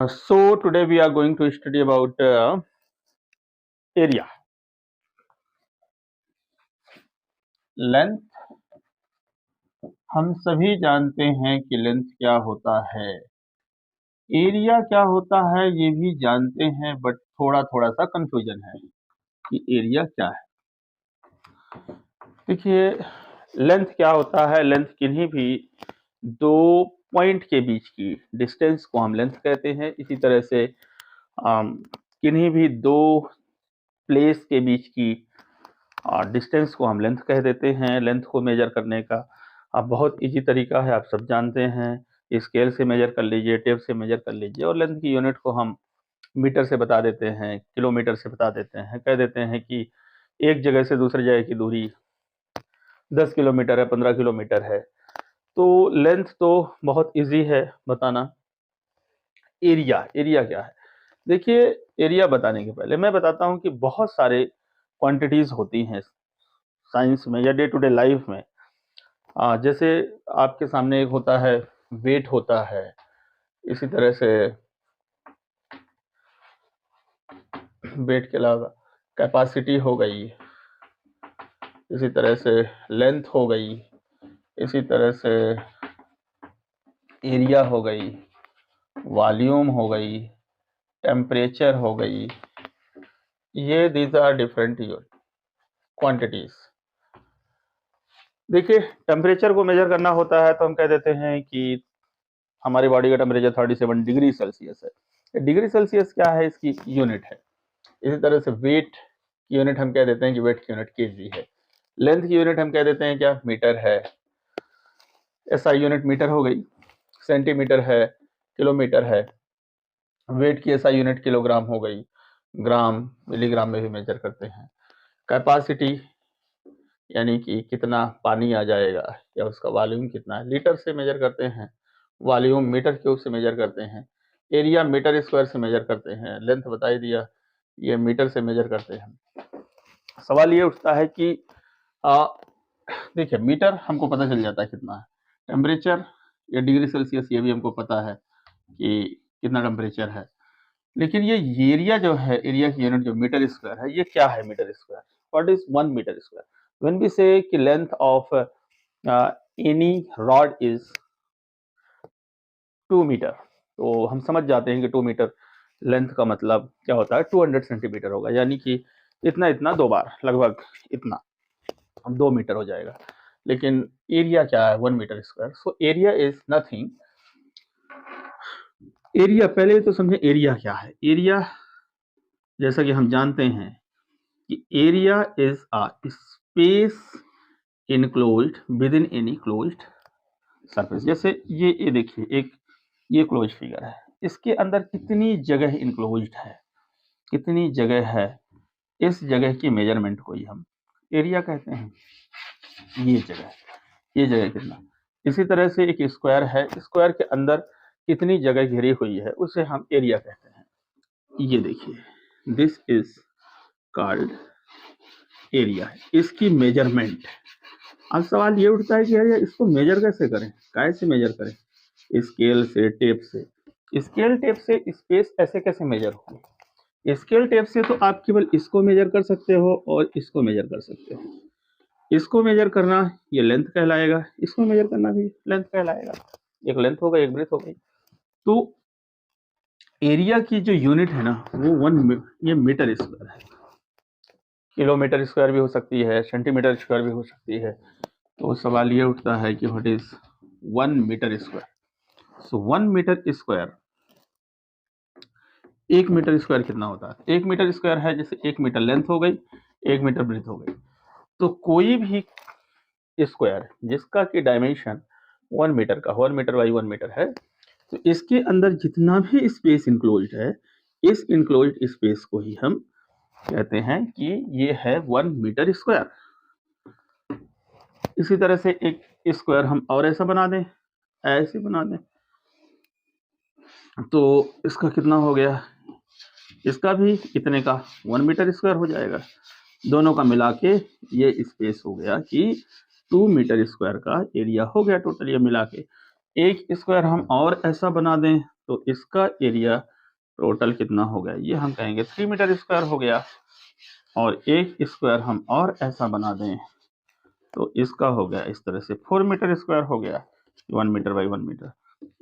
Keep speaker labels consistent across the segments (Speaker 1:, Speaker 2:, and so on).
Speaker 1: So today we are going to study about area. Length हम सभी जानते हैं कि लेंथ क्या होता है। एरिया क्या होता है ये भी जानते हैं, बट थोड़ा थोड़ा सा कंफ्यूजन है कि एरिया क्या है। देखिए, लेंथ क्या होता है। लेंथ किन्हीं भी दो पॉइंट के बीच की डिस्टेंस को हम लेंथ कहते हैं। इसी तरह से किन्हीं भी दो प्लेस के बीच की डिस्टेंस को हम लेंथ कह देते हैं। लेंथ को मेजर करने का अब बहुत इजी तरीका है, आप सब जानते हैं। स्केल से मेजर कर लीजिए, टेप से मेजर कर लीजिए, और लेंथ की यूनिट को हम मीटर से बता देते हैं, किलोमीटर से बता देते हैं। कह देते हैं कि एक जगह से दूसरी जगह की दूरी 10 किलोमीटर है, 15 किलोमीटर है। तो लेंथ तो बहुत इजी है बताना। एरिया एरिया क्या है? देखिए, एरिया बताने के पहले मैं बताता हूँ कि बहुत सारे क्वांटिटीज होती हैं साइंस में या डे टू डे लाइफ में। जैसे आपके सामने एक होता है वेट होता है, इसी तरह से वेट के अलावा कैपेसिटी हो गई, इसी तरह से लेंथ हो गई, इसी तरह से एरिया हो गई, वॉल्यूम हो गई, टेम्परेचर हो गई। ये दीज आर डिफरेंट क्वांटिटीज। देखिए, टेम्परेचर को मेजर करना होता है तो हम कह देते हैं कि हमारी बॉडी का टेम्परेचर 37 डिग्री सेल्सियस है। डिग्री सेल्सियस क्या है? इसकी यूनिट है। इसी तरह से वेट की यूनिट हम कह देते हैं कि वेट की यूनिट केजी है। लेंथ की यूनिट हम कह देते हैं क्या? मीटर है। एसआई यूनिट मीटर हो गई, सेंटीमीटर है, किलोमीटर है। वेट की एसआई यूनिट किलोग्राम हो गई, ग्राम मिलीग्राम में भी मेजर करते हैं। कैपेसिटी यानी कि कितना पानी आ जाएगा या उसका वॉल्यूम कितना है, लीटर से मेजर करते हैं। वॉल्यूम मीटर क्यूब से मेजर करते हैं। एरिया मीटर स्क्वायर से मेजर करते हैं। लेंथ बता ही दिया, ये मीटर से मेजर करते हैं। सवाल ये उठता है कि देखिए, मीटर हमको पता चल जाता है कितना है। टेम्परेचर या डिग्री सेल्सियस ये भी हमको पता है कि कितना टेम्परेचर है। लेकिन ये एरिया जो है, एरिया की यूनिट जो मीटर स्क्वायर है, ये क्या है? Metre square, what is 1 metre square? When we say कि length of any rod is 2 metre, तो हम समझ जाते हैं कि 2 मीटर लेंथ का मतलब क्या होता है? 200 सेंटीमीटर होगा, यानी कि इतना इतना दो बार, लगभग इतना, हम 2 मीटर हो जाएगा। लेकिन एरिया क्या है? 1 metre square. So area is nothing. Area पहले तो समझे एरिया क्या है। एरिया जैसा कि हम जानते हैं कि area is a space enclosed with in any closed surface. जैसे ये देखिए, एक ये क्लोज फिगर है, इसके अंदर कितनी जगह इनक्लोज्ड है, कितनी जगह है, इस जगह की मेजरमेंट को ही हम एरिया कहते हैं। ये जगह कितना। इसी तरह से एक स्क्वायर है, स्क्वायर के अंदर कितनी जगह घिरी हुई है, उसे हम एरिया कहते हैं। ये देखिए, दिस इज कॉल्ड एरिया, इसकी मेजरमेंट। अब सवाल ये उठता है कि यार इसको मेजर कैसे करें, कैसे मेजर करें? स्केल से, टेप से। स्केल टेप से स्पेस ऐसे कैसे मेजर हो? स्केल टेप से तो आप केवल इसको मेजर कर सकते हो और इसको मेजर कर सकते हो। इसको मेजर करना ये लेंथ कहलाएगा, इसको मेजर करना भी लेंथ कहलाएगा। एक लेंथ हो गई, एक ब्रेथ हो गई। तो एरिया की जो यूनिट है ना, वो ये मीटर स्क्वायर है। किलोमीटर स्क्वायर भी हो सकती है, सेंटीमीटर स्क्वायर भी हो सकती है। तो सवाल ये उठता है कि what is 1 metre square. So 1 metre square, 1 metre square कितना होता है? 1 मीटर स्क्वायर है जैसे 1 मीटर लेंथ हो गई, 1 मीटर ब्रेथ हो गई। तो कोई भी स्क्वायर जिसका की डायमेंशन 1 मीटर का, 1 मीटर बाई 1 मीटर है, तो इसके अंदर जितना भी स्पेस इंक्लोज्ड है, इस इंक्लोज्ड स्पेस को ही हम कहते हैं कि ये है 1 मीटर स्क्वायर। इसी तरह से एक स्क्वायर हम और ऐसा बना दें, ऐसे बना दें, तो इसका कितना हो गया? इसका भी इतने का 1 मीटर स्क्वायर हो जाएगा। दोनों का मिला के ये स्पेस हो गया कि 2 मीटर स्क्वायर का एरिया हो गया टोटल ये मिला के। एक स्क्वायर हम और ऐसा बना दें तो इसका एरिया टोटल कितना हो गया, ये हम कहेंगे 3 मीटर स्क्वायर हो गया। और एक स्क्वायर हम और ऐसा बना दें तो इसका हो गया इस तरह से 4 मीटर स्क्वायर हो गया, 1 मीटर बाई 1 मीटर।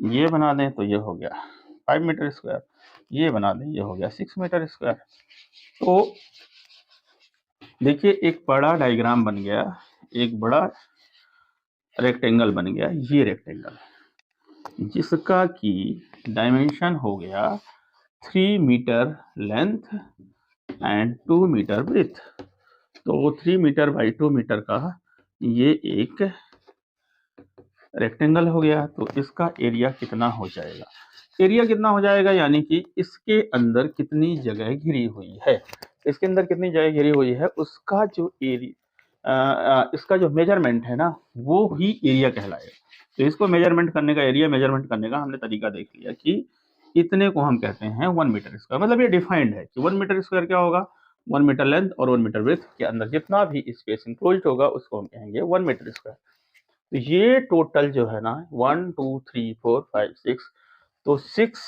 Speaker 1: ये बना दें तो ये हो गया 5 मीटर स्क्वायर, ये बना दें ये हो गया 6 मीटर स्क्वायर। तो देखिए एक बड़ा डायग्राम बन गया, एक बड़ा रेक्टेंगल बन गया, ये रेक्टेंगल जिसका की डायमेंशन हो गया 3 metre length and 2 metre breadth. तो 3 मीटर बाई 2 मीटर का ये एक रेक्टेंगल हो गया। तो इसका एरिया कितना हो जाएगा, एरिया कितना हो जाएगा यानी कि इसके अंदर कितनी जगह घिरी हुई है, इसके अंदर कितनी जगह घिरी हुई है उसका जो एरिया, इसका जो मेजरमेंट है ना वो ही एरिया कहलाएगा। तो इसको मेजरमेंट करने का, एरिया मेजरमेंट करने का हमने तरीका देख लिया कि इतने को हम कहते हैं 1 मीटर स्क्वायर। मतलब ये डिफाइंड है कि 1 मीटर स्क्वायर क्या होगा, 1 मीटर लेंथ और 1 मीटर ब्रेथ के अंदर जितना भी स्पेस इंक्लोज होगा उसको हम कहेंगे 1 मीटर स्क्वायर। तो ये टोटल जो है ना 1 2 3 4 5 6, तो 6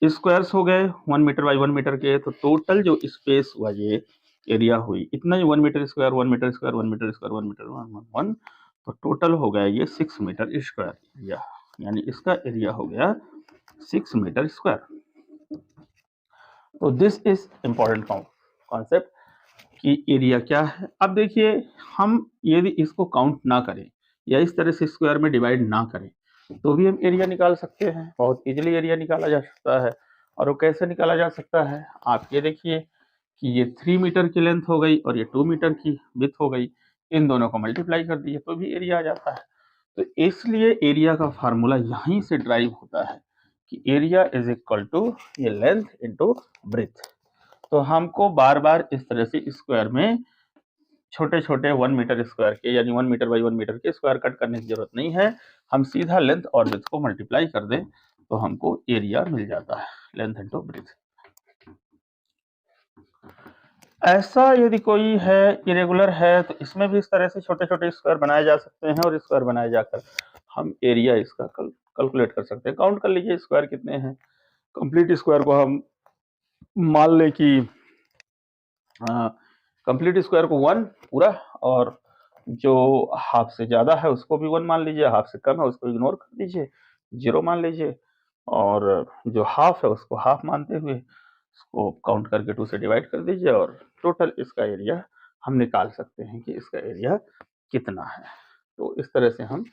Speaker 1: स्क्वायर्स हो गए 1 मीटर बाई 1 मीटर के। तो टोटल जो स्पेस हुआ ये एरिया हुई इतना ही 1 metre square 1 metre square 1 metre square 1 metre 1 तो टोटल हो गया ये 6 मीटर स्क्वायर एरिया, यानी इसका एरिया हो गया 6 मीटर स्क्वायर। तो दिस इज इम्पोर्टेंट कॉन्सेप्ट कि एरिया क्या है। अब देखिए हम यदि इसको काउंट ना करें या इस तरह से स्क्वायर में डिवाइड ना करें तो भी हम एरिया निकाल सकते हैं, बहुत इजीली एरिया निकाला जा सकता है। और वो कैसे निकाला जा सकता है, आप ये देखिए कि ये 3 मीटर की लेंथ हो गई और ये 2 मीटर की विड्थ हो गई, इन दोनों को मल्टीप्लाई कर दिए तो भी एरिया आ जाता है। तो इसलिए एरिया का फार्मूला यहीं से ड्राइव होता है कि एरिया इज इक्वल टू ये लेंथ इंटू ब्रेथ। तो हमको बार बार इस तरह से स्क्वायर में छोटे छोटे 1 मीटर स्क्वायर के यानी 1 मीटर बाई 1 मीटर के स्क्वायर कट करने की जरूरत नहीं है, हम सीधा लेंथ और ब्रेथ को मल्टीप्लाई कर दें तो हमको एरिया मिल जाता है, लेंथ इंटू ब्रेथ। ऐसा यदि कोई है इरेगुलर है तो इसमें भी इस तरह से छोटे छोटे स्क्वायर बनाए जा सकते हैं और स्क्वायर बनाए जाकर हम एरिया इसका कैलकुलेट कर सकते हैं। काउंट कर लीजिए स्क्वायर कितने हैं। कंप्लीट स्क्वायर को हम मान लें कि कंप्लीट स्क्वायर को 1 पूरा, और जो हाफ से ज्यादा है उसको भी 1 मान लीजिए, हाफ से कम है उसको इग्नोर कर दीजिए 0 मान लीजिए, और जो हाफ है उसको हाफ मानते हुए उसको काउंट करके 2 से डिवाइड कर दीजिए और टोटल इसका एरिया हम निकाल सकते हैं कि इसका एरिया कितना है। तो इस तरह से हम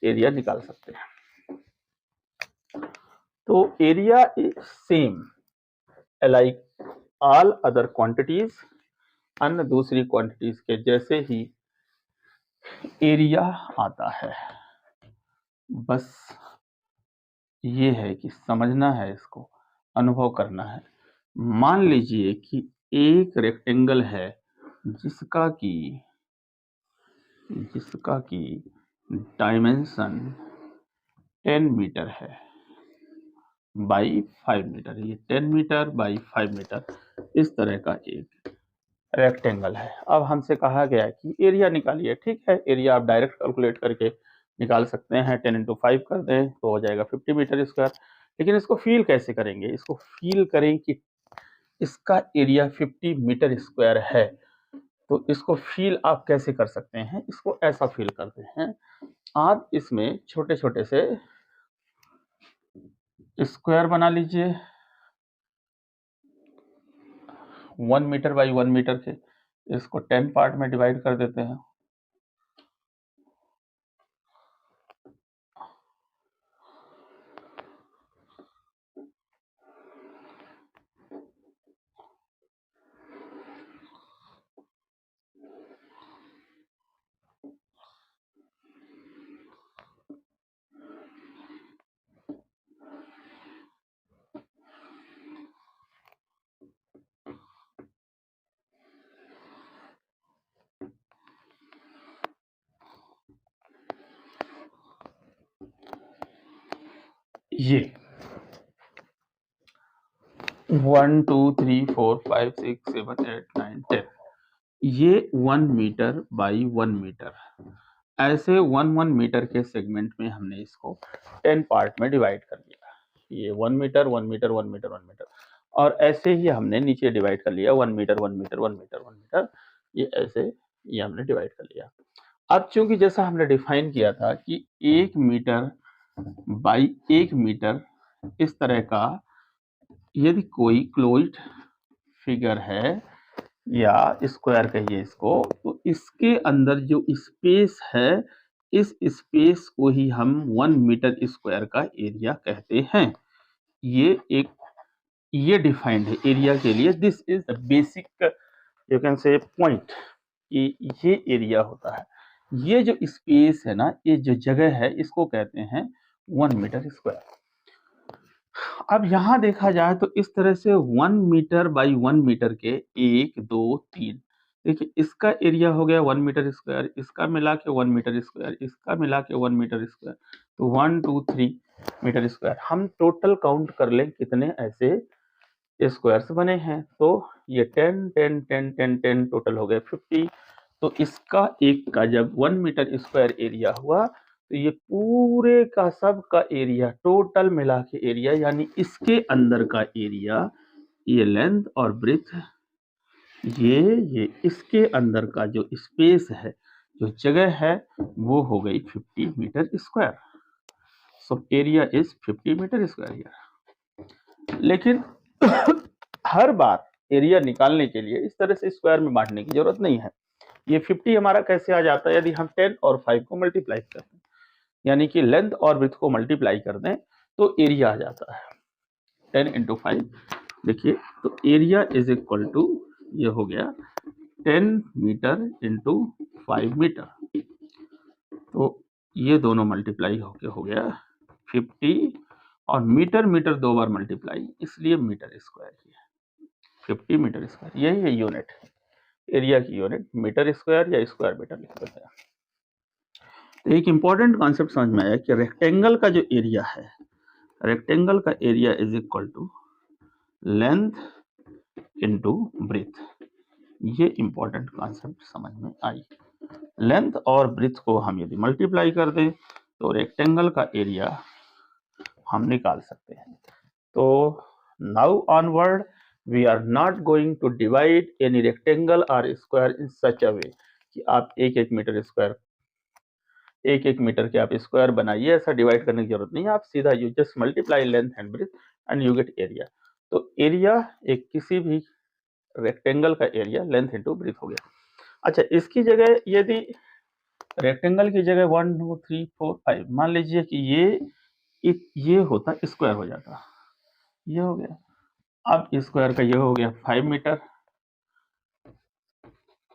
Speaker 1: एरिया निकाल सकते हैं। तो area is same like all other quantities, अन्य दूसरी क्वांटिटीज के जैसे ही एरिया आता है। बस ये है कि समझना है, इसको अनुभव करना है। मान लीजिए कि एक रेक्टेंगल है जिसका की डायमेंशन 10 मीटर है बाई 5 मीटर, ये 10 मीटर बाई 5 मीटर इस तरह का एक रेक्टेंगल है। अब हमसे कहा गया कि एरिया निकालिए। ठीक है, एरिया आप डायरेक्ट कैलकुलेट करके निकाल सकते हैं, 10 इंटू 5 कर दें तो हो जाएगा 50 मीटर स्क्वायर। लेकिन इसको फील कैसे करेंगे, इसको फील करें कि इसका एरिया 50 मीटर स्क्वायर है तो इसको फील आप कैसे कर सकते हैं, इसको ऐसा फील करते हैं, आप इसमें छोटे छोटे से स्क्वायर बना लीजिए 1 मीटर बाई 1 मीटर के, इसको 10 पार्ट में डिवाइड कर देते हैं। ये 1 2 3 4 5 6 7 8 9 10 ये 1 मीटर बाई 1 मीटर, ऐसे 1 1 मीटर के सेगमेंट में हमने इसको 10 पार्ट में डिवाइड कर दिया। ये 1 मीटर 1 मीटर 1 मीटर 1 मीटर, और ऐसे ही हमने नीचे डिवाइड कर लिया 1 मीटर 1 मीटर 1 मीटर 1 मीटर, ये ऐसे ये हमने डिवाइड कर लिया। अब चूंकि जैसा हमने डिफाइन किया था कि 1 मीटर बाई 1 मीटर इस तरह का यदि कोई क्लोज्ड फिगर है या स्क्वायर कहिए इसको, तो इसके अंदर जो स्पेस है, इस स्पेस को ही हम 1 मीटर स्क्वायर का एरिया कहते हैं। ये डिफाइंड है एरिया के लिए। This is the basic you can say point कि ये एरिया होता है। ये जो स्पेस है ना, ये जो जगह है, इसको कहते हैं 1 मीटर स्क्वायर। अब यहां देखा जाए तो इस तरह से 1 मीटर बाई 1 मीटर के 1 2 3, देखिए इसका एरिया हो गया 1 मीटर स्क्वायर, इसका मिला के 1 मीटर स्क्वायर, इसका मिला के 1 मीटर स्क्वायर, तो 1 2 3 मीटर स्क्वायर। हम टोटल काउंट कर लें कितने ऐसे स्क्वायर्स बने हैं, तो ये 10 10 10 10 10 टोटल हो गए 50। तो इसका एक का जब 1 मीटर स्क्वायर एरिया हुआ, तो ये पूरे का सब का एरिया टोटल मिला के एरिया, यानी इसके अंदर का एरिया, ये लेंथ और ब्रेथ, ये इसके अंदर का जो स्पेस है, जो जगह है, वो हो गई 50 metre square. So area is 50 metre square. लेकिन हर बार एरिया निकालने के लिए इस तरह से स्क्वायर में बांटने की जरूरत नहीं है। ये 50 हमारा कैसे आ जाता है, यदि हम 10 और 5 को मल्टीप्लाई कर दें, यानी कि लेंथ और विड्थ को मल्टीप्लाई कर दें, तो एरिया आ जाता है 10 इंटू 5। देखिए, तो एरिया इज इक्वल टू, ये हो गया 10 मीटर इंटू 5 मीटर, तो ये दोनों मल्टीप्लाई होके हो गया 50, और मीटर मीटर दो बार मल्टीप्लाई, इसलिए मीटर स्क्वायर किया 50 मीटर स्क्वायर। यही है यूनिट, एरिया की यूनिट मीटर स्क्वायर या स्क्वायर मीटर लिख देते हैं। तो एक इंपॉर्टेंट कॉन्सेप्ट समझ में आया कि रेक्टेंगल का जो एरिया है, रेक्टेंगल का area is equal to length into breadth. ये इंपॉर्टेंट कॉन्सेप्ट समझ में आई। लेंथ और ब्रेथ को हम यदि मल्टीप्लाई कर दें, तो रेक्टेंगल का एरिया हम निकाल सकते हैं। तो now onward we are not going to divide any rectangle or square in such a way कि आप एक एक मीटर के आप स्क्वायर बनाइए, ऐसा डिवाइड करने की जरूरत नहीं है। आप सीधा you just multiply length and breadth and you get area. तो एरिया एक किसी भी रेक्टेंगल का एरिया लेंथ इंटू ब्रेथ हो गया। अच्छा, इसकी जगह यदि रेक्टेंगल की जगह 1 2 3 4 5 मान लीजिए कि ये होता स्क्वायर हो जाता, ये हो गया। अब स्क्वायर का ये हो गया 5 मीटर,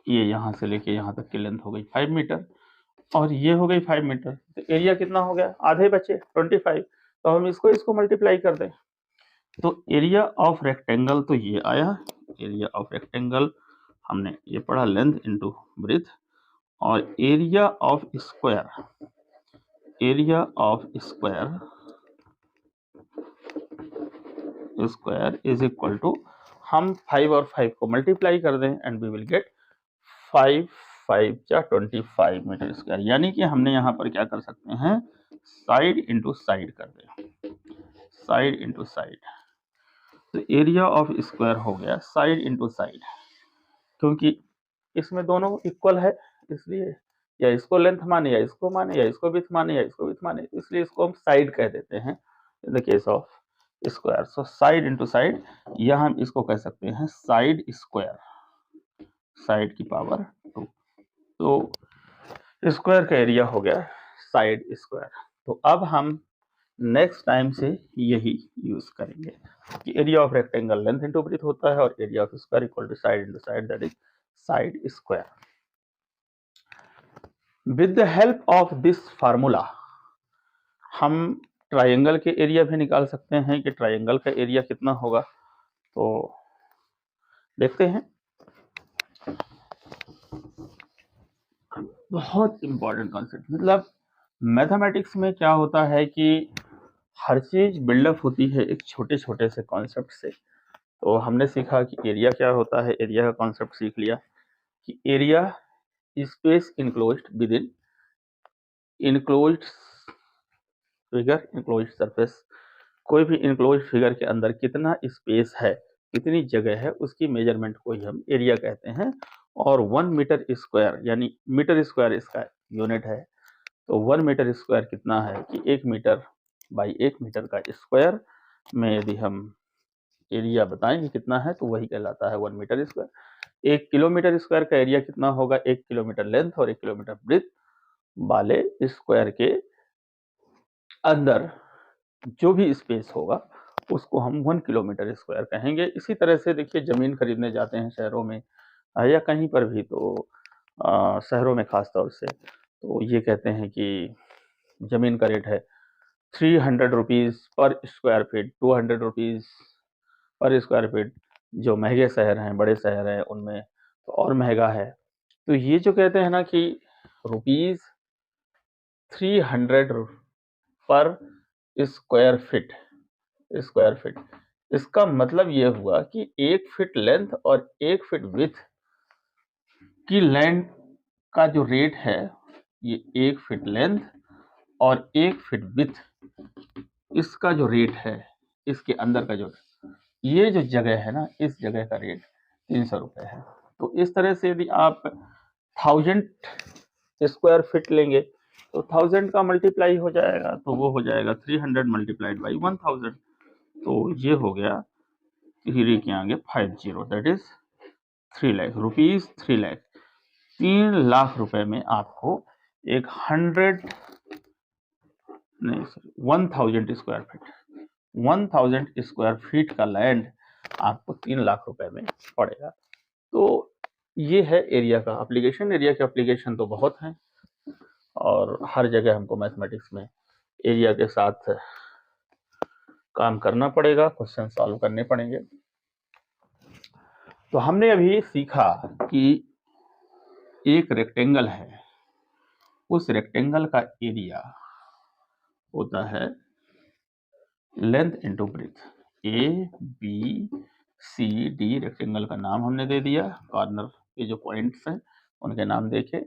Speaker 1: ये यहां से लेके यहां तक की लेंथ हो गई 5 मीटर, और ये हो गई 5 मीटर। तो एरिया कितना हो गया, आधे बचे 25। तो हम इसको मल्टीप्लाई कर दें, तो एरिया ऑफ रेक्टेंगल तो ये आया, एरिया ऑफ रेक्टेंगल हमने ये पढ़ा लेंथ इनटू ब्रेथ, और area of square, area of square is equal to, हम 5 और 5 को मल्टीप्लाई कर दें एंड वी विल गेट 5 5 या 25 मीटर स्क्वायर। यानी कि हमने यहाँ पर क्या कर सकते हैं, साइड इंटू साइड कर दें, साइड इंटू साइड। तो एरिया ऑफ स्क्वायर हो गया साइड इंटू साइड, क्योंकि इसमें दोनों इक्वल है, इसलिए या इसको लेंथ माने या इसको माने, या इसको विड्थ माने या इसको विड्थ माने, इसलिए इसको हम साइड कह देते हैं in the case of square. So side into side, या हम इसको कह सकते हैं साइड स्क्वायर, साइड की पावर 2। तो स्क्वायर का एरिया हो गया साइड स्क्वायर। तो अब हम नेक्स्ट टाइम से यही यूज करेंगे कि area of rectangle length into breadth होता है, और area of square equal to side into side, that is side square. With the help of this formula हम ट्रायंगल के एरिया भी निकाल सकते हैं कि ट्रायंगल का एरिया कितना होगा। तो देखते हैं, बहुत इंपॉर्टेंट कॉन्सेप्ट। मतलब मैथमेटिक्स में क्या होता है कि हर चीज बिल्डअप होती है एक छोटे छोटे से कॉन्सेप्ट से। तो हमने सीखा कि एरिया क्या होता है, एरिया का कॉन्सेप्ट सीख लिया कि area space enclosed with in enclosed figure, enclosed surface कोई भी इनक्लोज फिगर के अंदर कितना स्पेस है, कितनी जगह है, उसकी मेजरमेंट को ही हम एरिया कहते हैं। और 1 मीटर स्क्वायर, यानी मीटर स्क्वायर इसका यूनिट है। तो 1 मीटर स्क्वायर कितना है कि 1 मीटर बाई 1 मीटर का स्क्वायर में यदि हम एरिया बताएं कितना है तो वही कहलाता है 1 मीटर स्क्वायर। 1 किलोमीटर स्क्वायर का एरिया कितना होगा, 1 किलोमीटर लेंथ और 1 किलोमीटर ब्रेथ वाले स्क्वायर के अंदर जो भी स्पेस होगा उसको हम 1 किलोमीटर स्क्वायर कहेंगे। इसी तरह से देखिए, जमीन खरीदने जाते हैं शहरों में या कहीं पर भी, तो शहरों में खास तौर से तो ये कहते हैं कि जमीन का रेट है 300 रुपीज़ पर स्क्वायर फीट, 200 रुपीज़ पर स्क्वायर फीट। जो महंगे शहर हैं, बड़े शहर हैं, उनमें तो और महंगा है। तो ये जो कहते हैं ना कि रुपीज़ 300 पर स्क्वायर फीट, इसका मतलब ये हुआ कि 1 फीट लेंथ और 1 फीट विड्थ की लैंड का जो रेट है, ये 1 फीट लेंथ और 1 फीट विड्थ, इसका जो रेट है, इसके अंदर का जो ये जो जगह है ना, इस जगह का रेट 300 रुपये है। तो इस तरह से यदि आप 1000 स्क्वायर फीट लेंगे तो 1000 का मल्टीप्लाई हो जाएगा, तो वो हो जाएगा 300 मल्टीप्लाइड बाई 1000। तो ये हो गया 3 के आगे 50, that is 3 lakh rupees, 3 lakh 3 lakh रुपए में आपको एक 1000 स्क्वायर फीट, 1000 स्क्वायर फीट का लैंड आपको 3 लाख रुपए में पड़ेगा। तो ये है एरिया का एप्लीकेशन। एरिया के एप्लीकेशन तो बहुत हैं और हर जगह हमको मैथमेटिक्स में एरिया के साथ काम करना पड़ेगा, क्वेश्चन सॉल्व करने पड़ेंगे। तो हमने अभी सीखा कि एक रेक्टेंगल है, उस रेक्टेंगल का एरिया होता है length into breadth. A B C D rectangle का नाम हमने दे दिया, कॉर्नर के जो पॉइंट्स हैं उनके नाम देखे।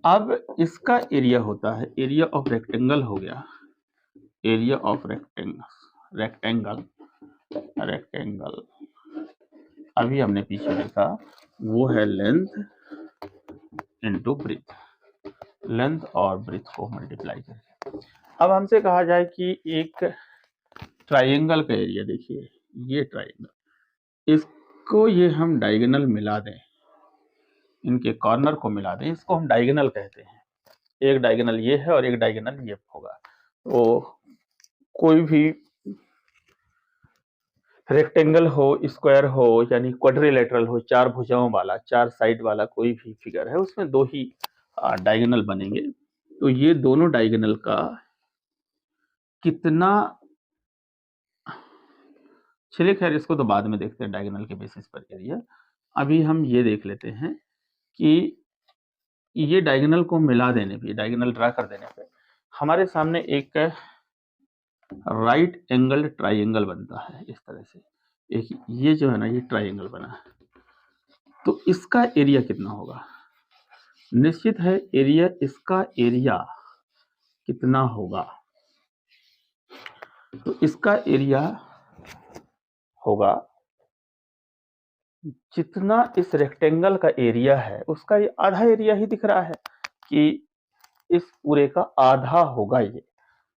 Speaker 1: अब इसका एरिया होता है, एरिया ऑफ रेक्टेंगल हो गया, एरिया ऑफ रेक्टेंगल अभी हमने पीछे देखा, वो है लेंथ इनटू ब्रेथ, लेंथ और ब्रेथ को मल्टीप्लाई करके। अब हमसे कहा जाए कि एक ट्राइंगल का एरिया, देखिए ये ट्राइंगल, इसको ये हम डायगोनल मिला दें, इनके कॉर्नर को मिला दें, इसको हम डायगोनल कहते हैं। एक डायगोनल ये है और एक डायगोनल ये होगा। तो कोई भी रेक्टेंगल हो, स्क्वायर हो, यानी क्वाड्रिलेटरल हो, 4 भुजाओं वाला, 4 साइड वाला कोई भी फिगर है, उसमें 2 ही डायगोनल बनेंगे। तो ये दोनों डायगोनल का कितना, चलिए खैर इसको तो बाद में देखते हैं डायगोनल के बेसिस पर एरिया। अभी हम ये देख लेते हैं कि ये डायगोनल को मिला देने पे, डायगोनल ड्रा कर देने पे हमारे सामने एक राइट एंगल ट्राइंगल बनता है। इस तरह से एक ये जो है ना, ये ट्राइंगल बना है, तो इसका एरिया कितना होगा, निश्चित है एरिया, इसका एरिया कितना होगा, तो इसका एरिया होगा जितना इस रेक्टेंगल का एरिया है उसका ये आधा एरिया ही दिख रहा है कि इस पूरे का आधा होगा ये।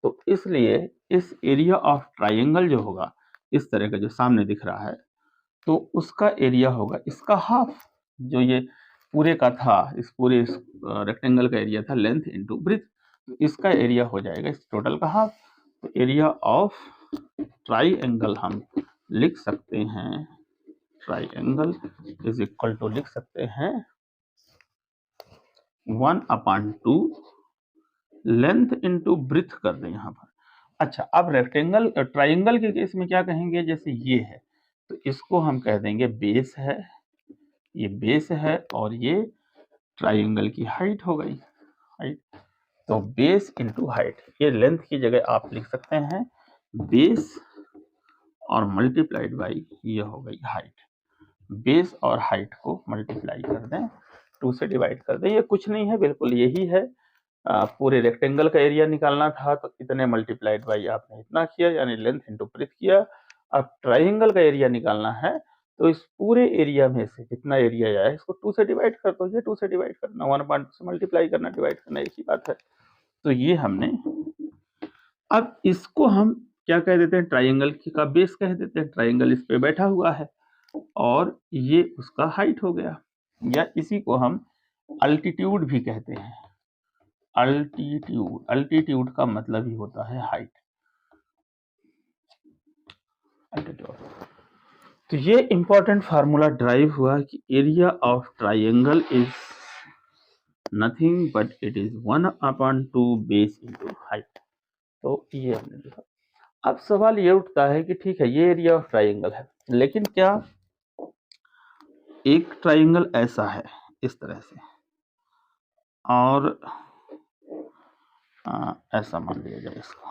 Speaker 1: तो इसलिए इस एरिया ऑफ ट्राइंगल जो होगा, इस तरह का जो सामने दिख रहा है, तो उसका एरिया होगा इसका हाफ। जो ये पूरे का था, इस पूरे रेक्टेंगल का एरिया था लेंथ इनटू ब्रेथ, तो इसका एरिया हो जाएगा इस टोटल का हाफ। तो एरिया ऑफ ट्राइंगल हम लिख सकते हैं, ट्राइंगल इज इक्वल टू लिख सकते हैं 1/2 लेंथ इनटू ब्रेथ कर दें यहाँ पर। अच्छा, अब रेक्टेंगल ट्राइंगल के केस में क्या कहेंगे, जैसे ये है तो इसको हम कह देंगे बेस है, ये बेस है और ये ट्राइंगल की हाइट हो गई, हाइट। तो बेस इनटू हाइट, ये लेंथ की जगह आप लिख सकते हैं बेस और मल्टीप्लाइड बाई ये हो गई हाइट। बेस और हाइट को मल्टीप्लाई कर दें, 2 से डिवाइड कर दें, ये कुछ नहीं है, बिल्कुल यही है पूरे रेक्टेंगल का एरिया निकालना था तो इतने मल्टीप्लाइड बाई आपने इतना किया, यानी लेंथ इंटू ब्रेथ किया। अब ट्राइंगल का एरिया निकालना है तो इस पूरे एरिया में से जितना एरिया आया इसको 2 से डिवाइड कर दो, ये 2 से डिवाइड करना, 1/2 से मल्टीप्लाई करना, डिवाइड करना, एक ही बात है। तो ये हमने, अब इसको हम क्या कह देते हैं, ट्राइंगल का बेस कह देते हैं। ट्राइंगल इस पे बैठा हुआ है और ये उसका हाइट हो गया, या इसी को हम अल्टीट्यूड भी कहते हैं। अल्टीट्यूड, अल्टीट्यूड का मतलब ही होता है हाइट, अल्टीट्यूड। तो ये इंपॉर्टेंट फार्मूला ड्राइव हुआ कि area of triangle is nothing but it is 1/2 base into height. तो ये हमने देखा। अब सवाल ये उठता है कि ठीक है, ये एरिया ऑफ ट्राइंगल है, लेकिन क्या एक ट्राइंगल ऐसा है इस तरह से, और ऐसा मान लिया जाए इसको,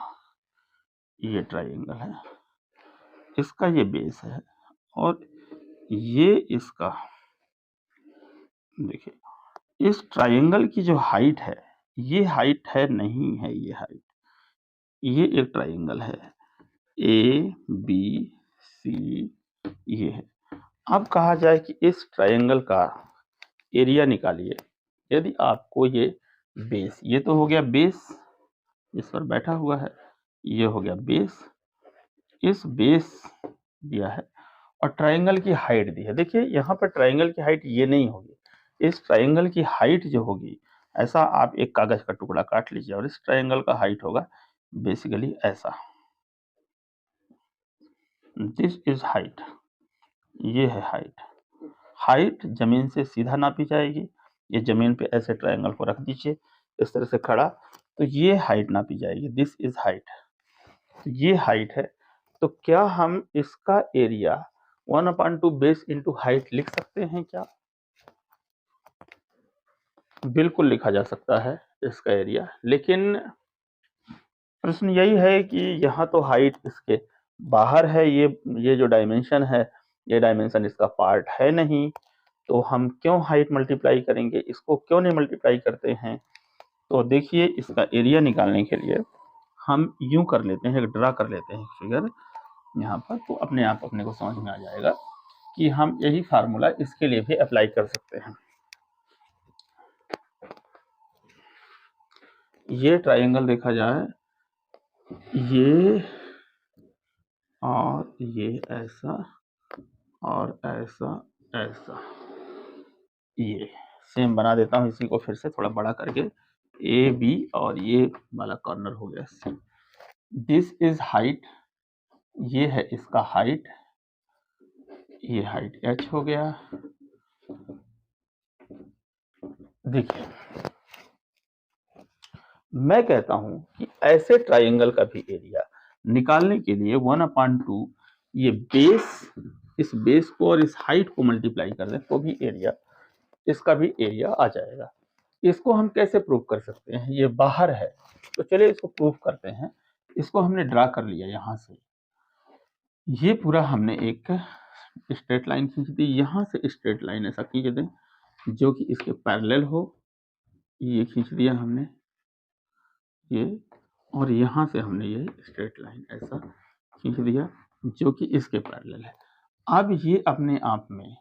Speaker 1: ये ट्राइंगल है, इसका ये बेस है और ये इसका, देखिए इस ट्राइंगल की जो हाइट है, ये हाइट है नहीं है, ये हाइट, ये एक ट्राइंगल है ए बी सी, ये है। अब कहा जाए कि इस ट्राइंगल का एरिया निकालिए। यदि आपको ये बेस, ये तो हो गया बेस, इस पर बैठा हुआ है, ये हो गया बेस, इस बेस दिया है और ट्राइंगल की हाइट दी है। देखिए यहाँ पर ट्राइंगल की हाइट ये नहीं होगी, इस ट्राइंगल की हाइट जो होगी, ऐसा आप एक कागज का टुकड़ा काट लीजिए और इस ट्राइंगल का हाइट होगा बेसिकली ऐसा, दिस इज हाइट, ये है हाइट। हाइट जमीन से सीधा नापी जाएगी, ये जमीन पे ऐसे ट्राइंगल को रख दीजिए इस तरह से खड़ा, तो ये हाइट नापी जाएगी, दिस इज हाइट, तो ये हाइट है। तो क्या हम इसका एरिया 1/2 बेस इंटू हाइट लिख सकते हैं क्या? बिल्कुल लिखा जा सकता है इसका एरिया, लेकिन प्रश्न यही है कि यहाँ तो हाइट इसके बाहर है, ये जो डायमेंशन है, ये डायमेंशन इसका पार्ट है नहीं, तो हम क्यों हाइट मल्टीप्लाई करेंगे, इसको क्यों नहीं मल्टीप्लाई करते हैं? तो देखिए इसका एरिया निकालने के लिए हम यूं कर लेते हैं, ड्रा कर लेते हैं फिगर यहाँ पर, तो अपने आप अपने को समझ में आ जाएगा कि हम यही फार्मूला इसके लिए भी अप्लाई कर सकते हैं। ये ट्राइंगल देखा जाए, ये और ये ऐसा और ऐसा ऐसा, ये सेम बना देता हूँ इसी को फिर से थोड़ा बड़ा करके, ए बी और ये वाला कॉर्नर हो गया सी। दिस इज हाइट, ये है इसका हाइट, ये हाइट h हो गया। देखिए मैं कहता हूं कि ऐसे ट्राइंगल का भी एरिया निकालने के लिए 1/2 ये बेस, इस बेस को और इस हाइट को मल्टीप्लाई कर दें तो भी एरिया, इसका भी एरिया आ जाएगा। इसको हम कैसे प्रूव कर सकते हैं? ये बाहर है तो चलिए इसको प्रूव करते हैं। इसको हमने ड्रा कर लिया, यहाँ से ये पूरा हमने एक स्ट्रेट लाइन खींच दी, यहाँ से स्ट्रेट लाइन ऐसा खींच दें जो कि इसके पैरेलल हो, ये खींच दिया हमने ये, और यहाँ से हमने ये स्ट्रेट लाइन ऐसा खींच दिया जो कि इसके पैरेलल है। अब ये अपने आप में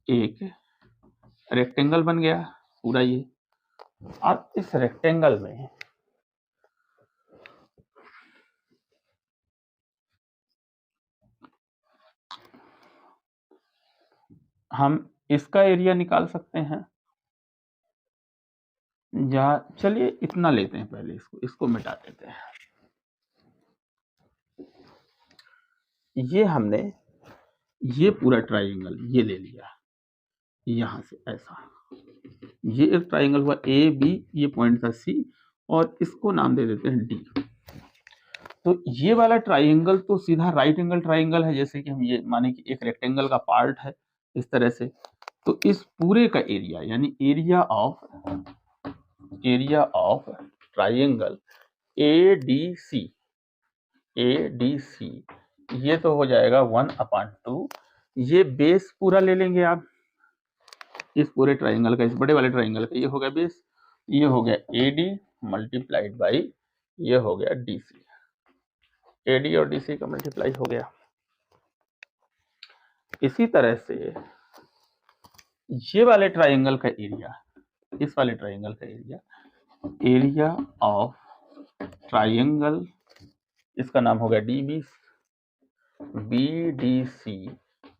Speaker 1: एक रेक्टेंगल बन गया पूरा ये। अब इस रेक्टेंगल में हम इसका एरिया निकाल सकते हैं, या चलिए इतना लेते हैं पहले, इसको मिटा देते हैं। ये हमने ये पूरा ट्राइंगल ये ले लिया, यहाँ से ऐसा, ये एक ट्राइंगल हुआ ए बी, ये पॉइंट था सी, और इसको नाम दे देते हैं डी। तो ये वाला ट्राइंगल तो सीधा राइट एंगल ट्राइंगल है, जैसे कि हम ये माने कि एक रेक्टेंगल का पार्ट है इस तरह से। तो इस पूरे का एरिया यानी एरिया ऑफ ट्राइंगल ADC, ये तो हो जाएगा 1/2। ये बेस पूरा ले लेंगे आप, इस पूरे ट्राइंगल का, इस बड़े वाले ट्राइंगल का ये हो गया बेस, ये हो गया AD मल्टीप्लाइड बाई ये हो गया DC। AD और DC का मल्टीप्लाई हो गया। इसी तरह से ये वाले ट्राइंगल का एरिया, इस वाले ट्राइंगल का एरिया ऑफ ट्राइंगल, इसका नाम हो गया DB, BDC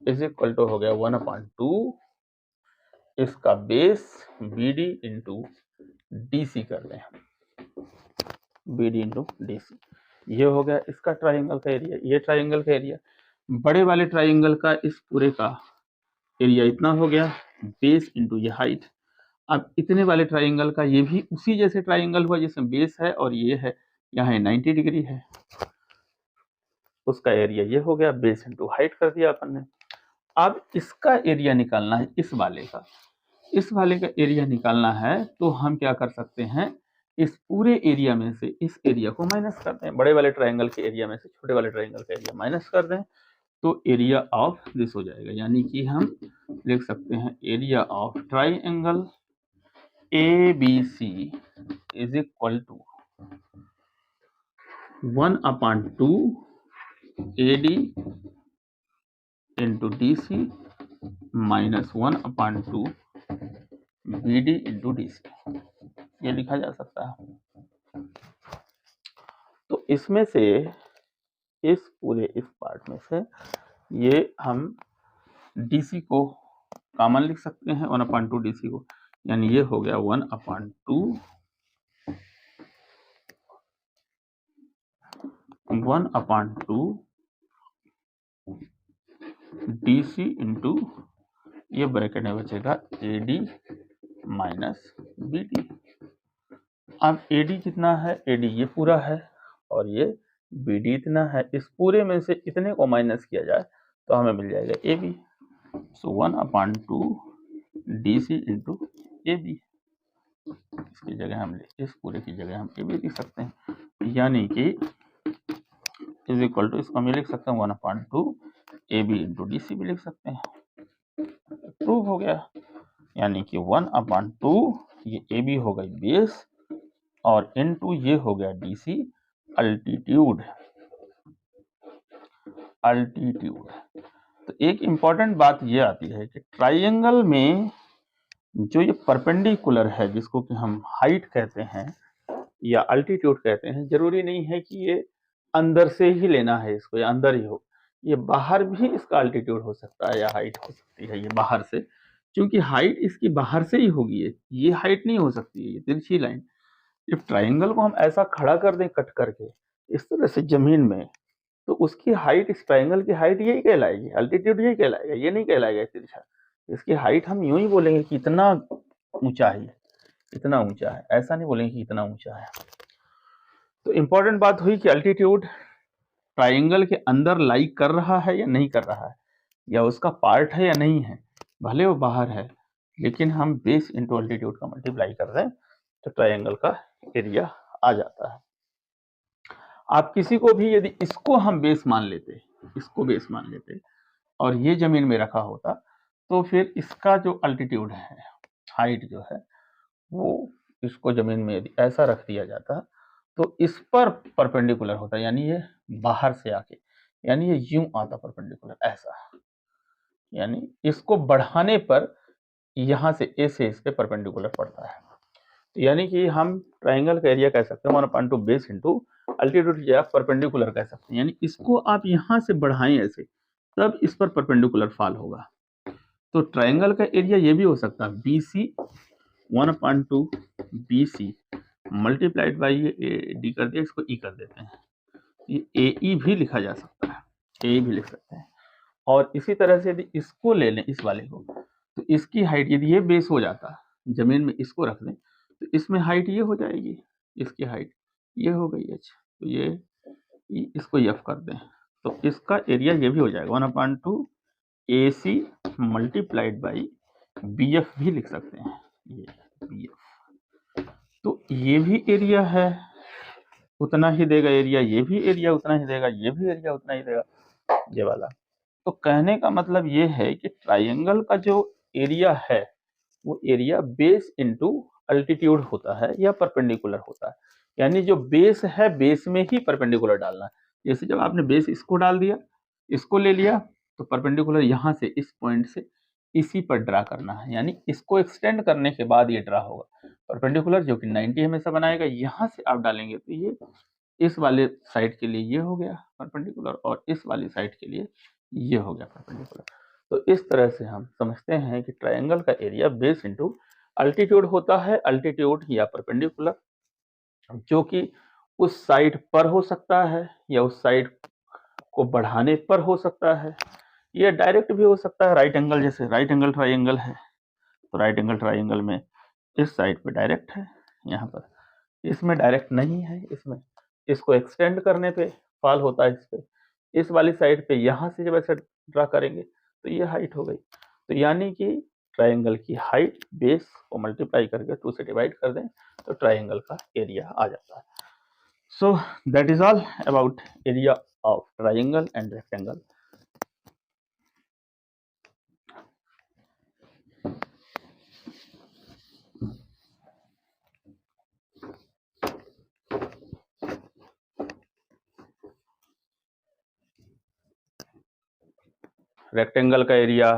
Speaker 1: is equal to हो गया 1/2 इसका बेस BD इंटू DC कर दें, BD इंटू DC। ये हो गया इसका ट्राइंगल का एरिया। ये ट्राइंगल का एरिया, बड़े वाले ट्राइंगल का इस पूरे का एरिया इतना हो गया, बेस इंटू ये हाइट। अब इतने वाले ट्राइंगल का ये भी उसी जैसे ट्राइंगल हुआ जिसमें बेस है और ये है, यहाँ 90 डिग्री है, उसका एरिया ये हो गया, बेस इंटू हाइट कर दिया अपन ने। अब इसका एरिया निकालना है, इस वाले का एरिया निकालना है, तो हम क्या कर सकते हैं, इस पूरे एरिया में से इस एरिया को माइनस कर दें, बड़े वाले ट्राइंगल के एरिया में से छोटे वाले ट्राइंगल का एरिया माइनस कर दें, तो एरिया ऑफ दिस हो जाएगा। यानी कि हम लिख सकते हैं area of triangle ABC is equal to 1/2 AD into DC minus 1/2 BD into DC, ये लिखा जा सकता है। तो इसमें से इस पार्ट में से ये हम DC को कॉमन लिख सकते हैं, 1/2 DC को, यानी ये हो गया 1/2 DC इंटू ये ब्रैकेट में बचेगा AD माइनस BD। अब AD कितना है, AD ये पूरा है और ये BD इतना है, इस पूरे में से इतने को माइनस किया जाए तो हमें मिल जाएगा AB। सो 1/2 DC इंटू AB, इसकी जगह हम इस पूरे की जगह हम AB लिख सकते हैं, यानी कि इज इक्वल टू, इसको हम लिख सकते हैं 1/2 AB इंटू DC भी लिख सकते हैं। प्रूव हो गया, यानी कि 1/2 ये AB हो गई बेस और इनटू ये हो गया DC अल्टीट्यूड। तो एक इंपॉर्टेंट बात ये आती है कि ट्राइंगल में जो ये परपेंडिकुलर है, जिसको कि हम हाइट कहते हैं या अल्टीट्यूड कहते हैं, जरूरी नहीं है कि ये अंदर से ही लेना है इसको या अंदर ही हो, ये बाहर भी इसका अल्टीट्यूड हो सकता है या हाइट हो सकती है ये बाहर से, क्योंकि हाइट इसकी बाहर से ही होगी, ये हाइट नहीं हो सकती है, ये तिरछी लाइन। जब ट्राइंगल को हम ऐसा खड़ा कर दें कट करके इस तरह से जमीन में, तो उसकी हाइट, इस ट्राइंगल की हाइट यही कहलाएगी, अल्टीट्यूड यही कहलाएगा, ये नहीं कहलाएगा तिरछा। इसकी हाइट हम यूं ही बोलेंगे कि इतना ऊंचा है, इतना ऊंचा है, ऐसा नहीं बोलेंगे कि इतना ऊंचा है। तो इंपॉर्टेंट बात हुई कि अल्टीट्यूड ट्राइंगल के अंदर लाई कर रहा है या नहीं कर रहा है, या उसका पार्ट है या नहीं है, भले वो बाहर है, लेकिन हम बेस इंटू अल्टीट्यूड का मल्टीप्लाई कर दें तो ट्राइंगल का एरिया आ जाता है। आप किसी को भी यदि इसको हम बेस मान लेते, इसको बेस मान लेते और ये जमीन में रखा होता, तो फिर इसका जो अल्टीट्यूड है, हाइट जो है, वो इसको जमीन में यदि ऐसा रख दिया जाता तो इस पर परपेंडिकुलर होता, यानी ये बाहर से आके, यानी ये यूं आता परपेंडिकुलर ऐसा, यानी इसको बढ़ाने पर यहाँ से ए से इस पे परपेंडिकुलर पड़ता है। तो यानी कि हम ट्राइंगल का एरिया कह सकते हैं 1/2 बेस इंटू अल्टीट्यूड या परपेंडिकुलर कह सकते हैं, यानी इसको आप यहाँ से बढ़ाएं ऐसे, तब इस पर परपेंडिकुलर फॉल होगा। तो ट्राइंगल का एरिया ये भी हो सकता है BC 1/2 BC मल्टीप्लाइड बाई ये डी कर दिया, इसको ई कर देते हैं, ये AE भी लिखा जा सकता है, AE भी लिख सकते हैं। और इसी तरह से यदि इसको ले लें, इस वाले को, तो इसकी हाइट यदि ये बेस हो जाता, जमीन में इसको रख दें, तो इसमें हाइट ये हो जाएगी, इसकी हाइट ये हो गई h, तो ये इसको f कर दें, तो इसका एरिया ये भी हो जाएगा 1/2 AC मल्टीप्लाइड बाई BF भी लिख सकते हैं, ये BF। तो ये भी एरिया है, उतना ही देगा एरिया, ये भी एरिया उतना ही देगा, ये भी एरिया उतना ही देगा, ये वाला। तो कहने का मतलब ये है कि ट्राइंगल का जो एरिया है वो एरिया बेस इंटू अल्टीट्यूड होता है या परपेंडिकुलर होता है, यानी जो बेस है बेस में ही परपेंडिकुलर डालना है। जैसे जब आपने बेस इसको डाल दिया, इसको ले लिया, तो परपेंडिकुलर यहाँ से इस पॉइंट से इसी पर ड्रा करना है, यानी इसको एक्सटेंड करने के बाद ये ड्रा होगा परपेंडिकुलर, जो कि 90 हमेशा बनाएगा। यहाँ से आप डालेंगे तो ये इस वाले साइड के लिए ये हो गया परपेंडिकुलर, और इस वाली साइड के लिए ये हो गया परपेंडिकुलर। तो इस तरह से हम समझते हैं कि ट्रायंगल का एरिया बेस इंटू अल्टीट्यूड होता है, अल्टीट्यूड या परपेंडिकुलर, जो कि उस साइड पर हो सकता है या उस साइड को बढ़ाने पर हो सकता है, ये डायरेक्ट भी हो सकता है। राइट एंगल, जैसे राइट एंगल ट्रायंगल है, तो राइट एंगल ट्रायंगल में इस साइड पे डायरेक्ट है, यहाँ पर इसमें डायरेक्ट नहीं है, इसमें इसको एक्सटेंड करने पे फॉल होता है इस पे, इस वाली साइड पे यहाँ से जब ऐसे ड्रा करेंगे तो ये हाइट हो गई। तो यानी कि ट्रायंगल की हाइट बेस को मल्टीप्लाई करके 2 से डिवाइड कर दें तो ट्रायंगल का एरिया आ जाता है। So that is all about area of triangle and rectangle. Rectangle का एरिया,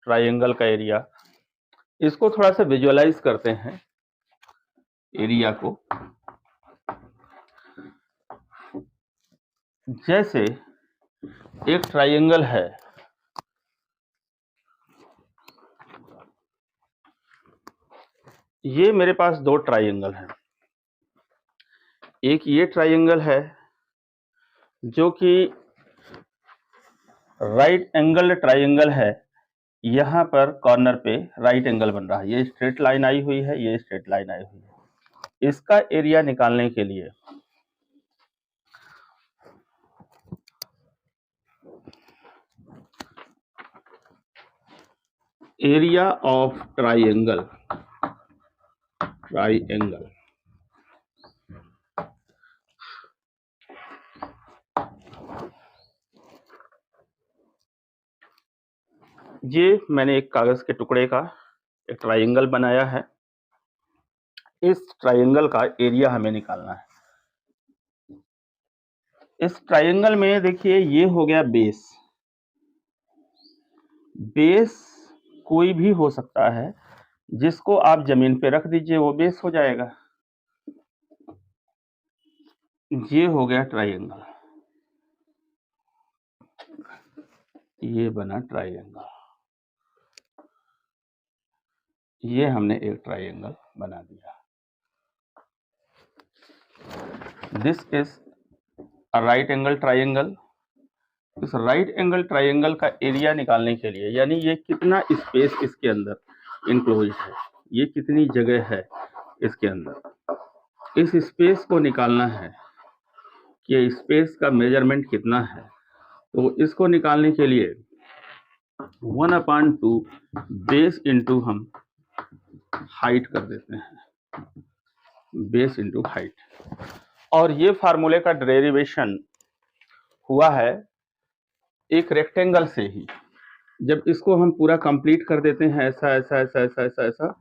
Speaker 1: ट्रायंगल का एरिया, इसको थोड़ा सा विजुअलाइज करते हैं एरिया को। जैसे एक ट्रायंगल है, ये मेरे पास दो ट्रायंगल हैं, एक ये ट्रायंगल है जो कि राइट एंगल ट्रायंगल है, यहाँ पर कॉर्नर पे राइट एंगल बन रहा है, ये स्ट्रेट लाइन आई हुई है, ये स्ट्रेट लाइन आई हुई है। इसका एरिया निकालने के लिए एरिया ऑफ ट्रायंगल, ट्रायंगल ये मैंने एक कागज के टुकड़े का एक ट्रायंगल बनाया है, इस ट्रायंगल का एरिया हमें निकालना है। इस ट्रायंगल में देखिए ये हो गया बेस, बेस कोई भी हो सकता है, जिसको आप जमीन पे रख दीजिए वो बेस हो जाएगा। ये हो गया ट्रायंगल, ये बना ट्रायंगल, ये हमने एक ट्रायंगल बना दिया। This is a right angle triangle. इस राइट एंगल ट्रायंगल का एरिया निकालने के लिए, यानी ये कितना स्पेस इसके अंदर इंक्लोज है, ये कितनी जगह है इसके अंदर, इस स्पेस को निकालना है कि स्पेस का मेजरमेंट कितना है। तो इसको निकालने के लिए 1/2 बेस इंटू हम हाइट कर देते हैं, बेस इंटू हाइट। और ये फार्मूले का डेरिवेशन हुआ है एक रेक्टेंगल से ही। जब इसको हम पूरा कंप्लीट कर देते हैं ऐसा ऐसा ऐसा ऐसा ऐसा ऐसा,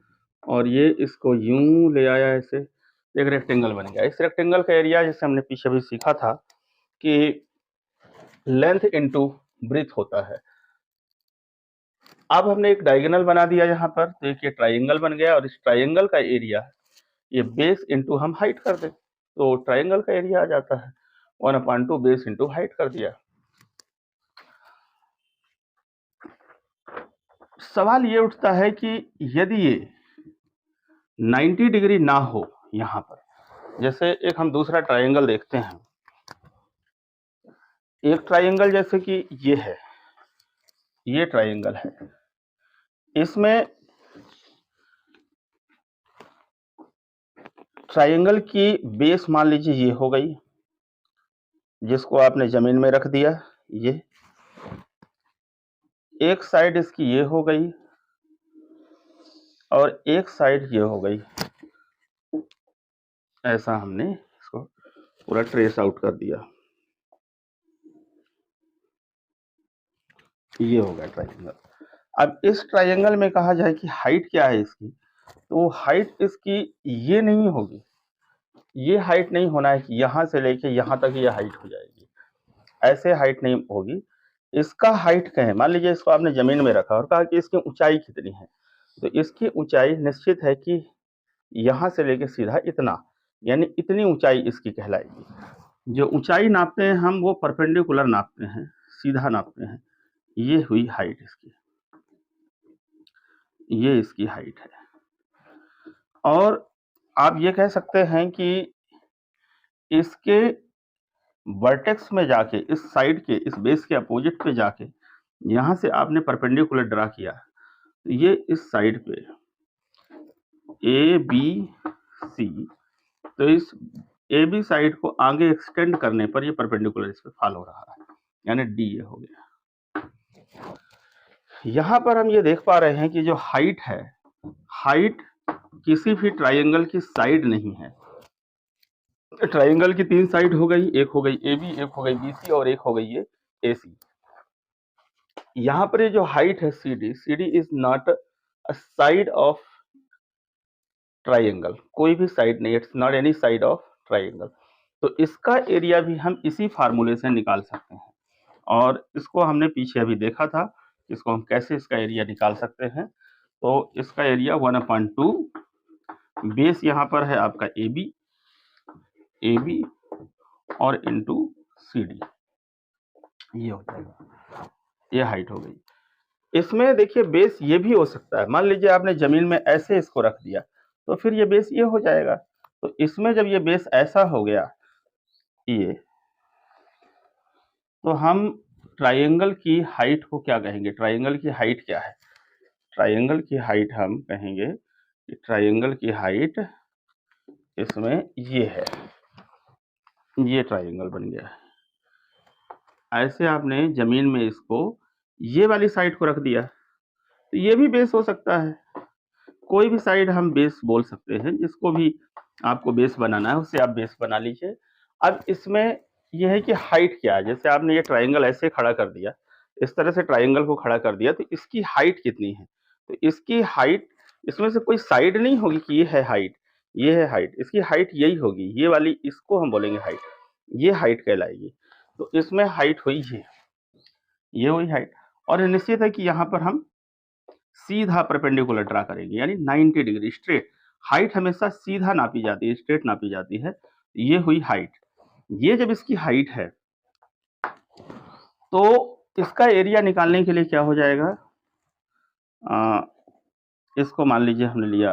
Speaker 1: और ये इसको यूं ले आया, ऐसे एक रेक्टेंगल बन गया। इस रेक्टेंगल का एरिया जैसे हमने पीछे भी सीखा था कि लेंथ इंटू ब्रीथ होता है। अब हमने एक डायगोनल बना दिया यहाँ पर, तो एक ये ट्रायंगल बन गया, और इस ट्रायंगल का एरिया ये बेस इंटू हम हाइट कर दें तो ट्रायंगल का एरिया आ जाता है। 1/2 बेस इंटू हाइट कर दिया। सवाल ये उठता है कि यदि ये 90 डिग्री ना हो, यहाँ पर जैसे एक हम दूसरा ट्रायंगल देखते हैं, एक ट्रायंगल जैसे कि ये है, ये ट्रायंगल है, इसमें ट्रायंगल की बेस मान लीजिए ये हो गई, जिसको आपने जमीन में रख दिया, ये एक साइड इसकी ये हो गई और एक साइड ये हो गई। ऐसा हमने इसको पूरा ट्रेस आउट कर दिया, ये हो गया ट्रायंगल। अब इस ट्रायंगल में कहा जाए कि हाइट क्या है इसकी, तो हाइट इसकी ये नहीं होगी, ये हाइट नहीं होना है कि यहाँ से लेके यहाँ तक ये हाइट हो जाएगी, ऐसे हाइट नहीं होगी। इसका हाइट कहें, मान लीजिए इसको आपने जमीन में रखा और कहा कि इसकी ऊंचाई कितनी है, तो इसकी ऊंचाई निश्चित है कि यहाँ से लेके सीधा इतना, यानी इतनी ऊंचाई इसकी कहलाएगी। जो ऊंचाई नापते हैं हम वो परपेंडिकुलर नापते हैं, सीधा नापते हैं। ये हुई हाइट इसकी, ये इसकी हाइट है। और आप ये कह सकते हैं कि इसके वर्टेक्स में जाके, इस साइड के, इस बेस के अपोजिट पे जाके, यहाँ से आपने परपेंडिकुलर ड्रा किया, तो ये इस साइड पे ए बी सी, तो इस ए बी साइड को आगे एक्सटेंड करने पर ये परपेंडिकुलर इस पे फॉल हो रहा है, यानी डी ये हो गया। यहाँ पर हम ये देख पा रहे हैं कि जो हाइट है, हाइट किसी भी ट्राइंगल की साइड नहीं है। ट्राइंगल की 3 साइड हो गई, एक हो गई ए बी, एक हो गई बी सी और एक हो गई ये ए सी। यहाँ पर ये जो हाइट है C D is not a side of triangle, कोई भी साइड नहीं, it's not any side of triangle. तो इसका एरिया भी हम इसी फार्मूले से निकाल सकते हैं, और इसको हमने पीछे अभी देखा था, इसको हम कैसे इसका एरिया निकाल सकते हैं। तो इसका एरिया 1/2, बेस यहाँ पर है आपका ए बी और इंटू सी डी, ये हो जाएगा, ये हाइट हो गई। इसमें देखिए बेस ये भी हो सकता है, मान लीजिए आपने जमीन में ऐसे इसको रख दिया तो फिर ये बेस ये हो जाएगा। तो इसमें जब ये बेस ऐसा हो गया ये, तो हम ट्राइंगल की हाइट को क्या कहेंगे, ट्राइंगल की हाइट क्या है, ट्राइंगल की हाइट हम कहेंगे कि ट्राइंगल की हाइट इसमें ये है, ये ट्राइंगल बन गया है। ऐसे आपने जमीन में इसको ये वाली साइड को रख दिया, तो ये भी बेस हो सकता है, कोई भी साइड हम बेस बोल सकते हैं, जिसको भी आपको बेस बनाना है उससे आप बेस बना लीजिए। अब इसमें यह है कि हाइट क्या है, जैसे आपने ये ट्राइंगल ऐसे खड़ा कर दिया, इस तरह से ट्राइंगल को खड़ा कर दिया, तो इसकी हाइट कितनी है, तो इसकी हाइट, इसमें से कोई साइड नहीं होगी कि ये है हाइट, ये है हाइट, इसकी हाइट यही होगी, ये वाली, इसको हम बोलेंगे हाइट, ये हाइट कहलाएगी। तो इसमें हाइट हुई ये हुई हाइट। और निश्चित है कि यहाँ पर हम सीधा परपेंडिकुलर ड्रा करेंगे, यानी 90 डिग्री स्ट्रेट। हाइट हमेशा सीधा नापी जाती है, स्ट्रेट नापी जाती है। ये हुई हाइट। ये जब इसकी हाइट है तो इसका एरिया निकालने के लिए क्या हो जाएगा, इसको मान लीजिए हमने लिया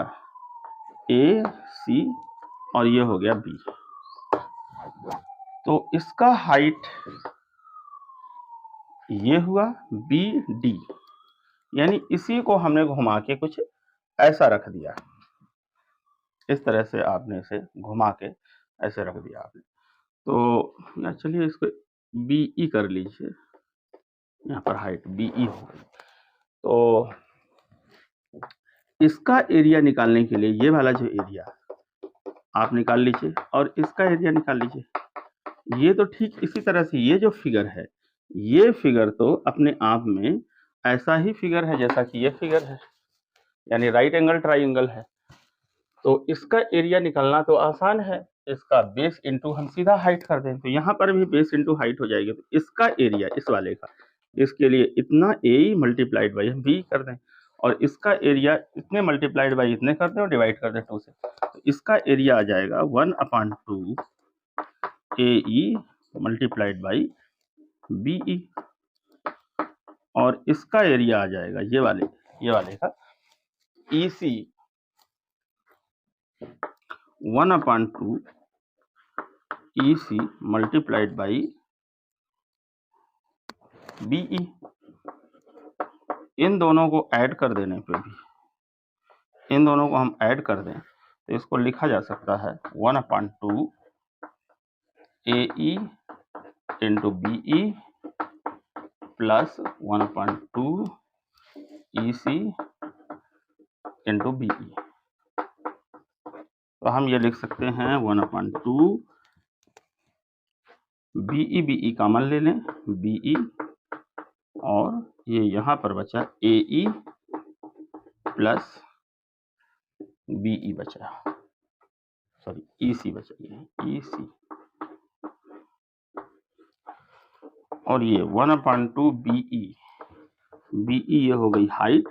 Speaker 1: ए सी और ये हो गया बी, तो इसका हाइट ये हुआ बी डी, यानी इसी को हमने घुमा के कुछ ऐसा रख दिया, इस तरह से आपने इसे घुमा के ऐसे रख दिया आपने। तो या चलिए इसको बीई कर लीजिए, यहाँ पर हाइट बीई हो गई। तो इसका एरिया निकालने के लिए ये वाला जो एरिया आप निकाल लीजिए और इसका एरिया निकाल लीजिए। ये तो ठीक इसी तरह से ये जो फिगर है, ये फिगर तो अपने आप में ऐसा ही फिगर है जैसा कि ये फिगर है, यानी राइट एंगल ट्राइंगल है। तो इसका एरिया निकालना तो आसान है, इसका बेस इंटू हम सीधा हाइट कर दें, तो यहाँ पर भी बेस इंटू हाइट हो जाएगी। तो इसका एरिया इस वाले का, इसके लिए इतना ए मल्टीप्लाइड बाई हम बी कर दें, और इसका एरिया इतने मल्टीप्लाइड बाई इतने कर दें और डिवाइड कर दें 2 से, तो इसका एरिया आ जाएगा 1/2 ए मल्टीप्लाइड बाई बी, और इसका एरिया आ जाएगा ये वाले का ई सी 1/2 EC मल्टीप्लाइड बाई BE। इन दोनों को ऐड कर देने पे भी, इन दोनों को हम ऐड कर दें तो इसको लिखा जा सकता है 1/2 AE into BE plus 1/2 EC into BE। तो हम ये लिख सकते हैं 1/2 BE कॉमन ले लें, BE, और ये यहाँ पर बचा AE प्लस बीई बचा, सॉरी ईसी बचा, ये ईसी, और ये 1/2 बीई, बीई ये हो गई हाइट,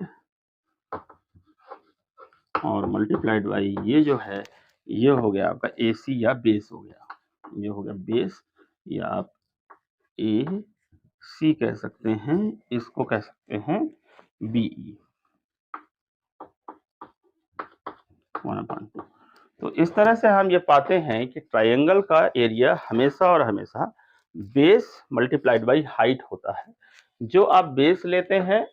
Speaker 1: और मल्टीप्लाइड बाई ये जो है ये हो गया आपका एसी या बेस हो गया, ये हो गया बेस, या आप ए सी कह सकते हैं, इसको कह सकते हैं बीई 1/2। तो इस तरह से हम ये पाते हैं कि ट्रायंगल का एरिया हमेशा और हमेशा बेस मल्टीप्लाइड बाई हाइट होता है। जो आप बेस लेते हैं